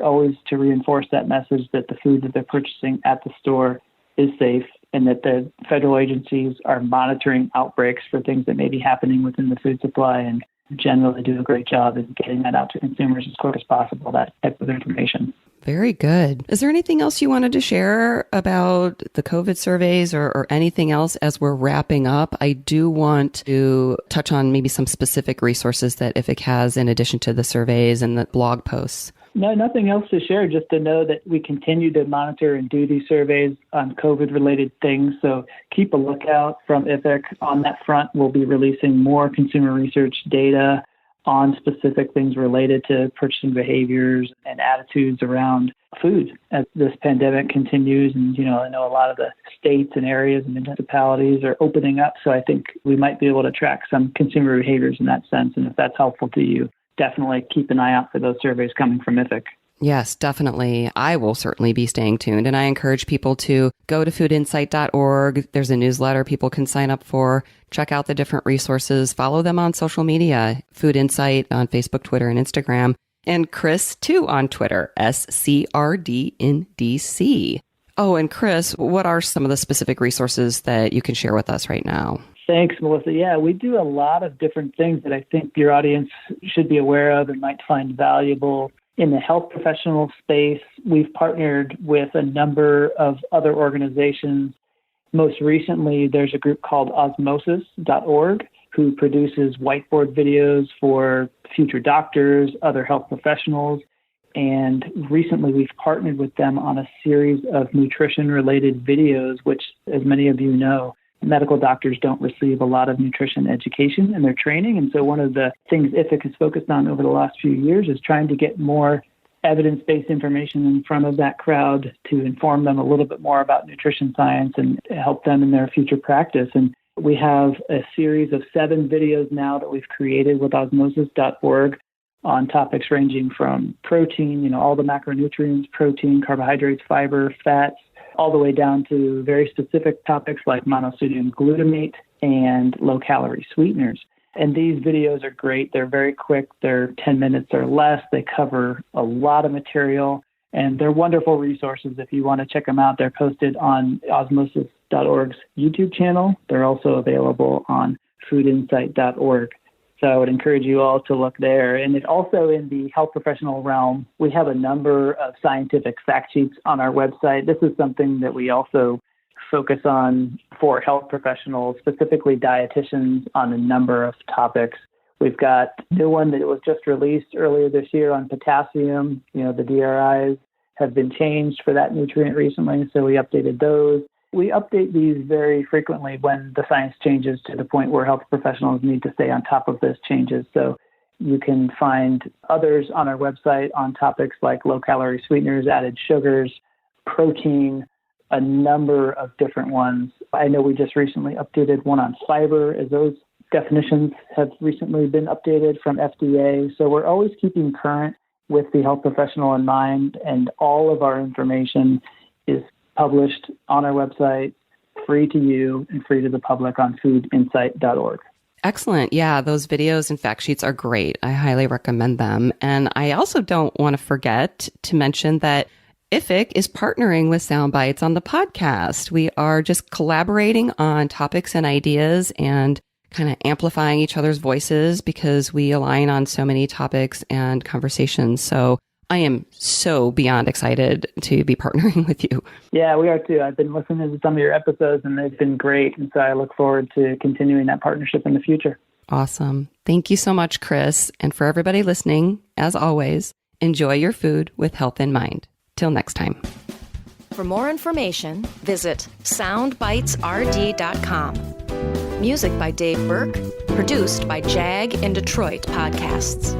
Always to reinforce that message that the food that they're purchasing at the store is safe and that the federal agencies are monitoring outbreaks for things that may be happening within the food supply and generally do a great job in getting that out to consumers as quick as possible, that type of information. Very good. Is there anything else you wanted to share about the COVID surveys or anything else as we're wrapping up? I do want to touch on maybe some specific resources that IFIC has in addition to the surveys and the blog posts. No, nothing else to share, just to know that we continue to monitor and do these surveys on COVID-related things. So keep a lookout from IFIC on that front. We'll be releasing more consumer research data on specific things related to purchasing behaviors and attitudes around food as this pandemic continues. And, I know a lot of the states and areas and municipalities are opening up. So I think we might be able to track some consumer behaviors in that sense. And if that's helpful to you, definitely keep an eye out for those surveys coming from IFIC. Yes, definitely. I will certainly be staying tuned. And I encourage people to go to foodinsight.org. There's a newsletter people can sign up for. Check out the different resources. Follow them on social media. Food Insight on Facebook, Twitter, and Instagram. And Kris, too, on Twitter, SCRDNDC. Oh, and Kris, what are some of the specific resources that you can share with us right now? Thanks, Melissa. Yeah, we do a lot of different things that I think your audience should be aware of and might find valuable. In the health professional space, we've partnered with a number of other organizations. Most recently, there's a group called osmosis.org who produces whiteboard videos for future doctors, other health professionals. And recently, we've partnered with them on a series of nutrition-related videos, which, as many of you know, medical doctors don't receive a lot of nutrition education in their training. And so one of the things IFIC has focused on over the last few years is trying to get more evidence-based information in front of that crowd to inform them a little bit more about nutrition science and help them in their future practice. And we have a series of 7 videos now that we've created with osmosis.org on topics ranging from protein, all the macronutrients, protein, carbohydrates, fiber, fats, all the way down to very specific topics like monosodium glutamate and low-calorie sweeteners. And these videos are great. They're very quick. They're 10 minutes or less. They cover a lot of material, and they're wonderful resources. If you want to check them out, they're posted on osmosis.org's YouTube channel. They're also available on foodinsight.org. So I would encourage you all to look there. And it also in the health professional realm, we have a number of scientific fact sheets on our website. This is something that we also focus on for health professionals, specifically dietitians, on a number of topics. We've got a new one that was just released earlier this year on potassium. The DRIs have been changed for that nutrient recently, so we updated those. We update these very frequently when the science changes to the point where health professionals need to stay on top of those changes. So you can find others on our website on topics like low-calorie sweeteners, added sugars, protein, a number of different ones. I know we just recently updated one on fiber, as those definitions have recently been updated from FDA. So we're always keeping current with the health professional in mind, and all of our information is published on our website, free to you and free to the public on foodinsight.org. Excellent. Yeah, those videos and fact sheets are great. I highly recommend them. And I also don't want to forget to mention that IFIC is partnering with Soundbites on the podcast. We are just collaborating on topics and ideas and kind of amplifying each other's voices because we align on so many topics and conversations. So I am so beyond excited to be partnering with you. Yeah, we are too. I've been listening to some of your episodes and they've been great. And so I look forward to continuing that partnership in the future. Awesome. Thank you so much, Kris. And for everybody listening, as always, enjoy your food with health in mind. Till next time. For more information, visit soundbitesrd.com. Music by Dave Burke, produced by Jag in Detroit Podcasts.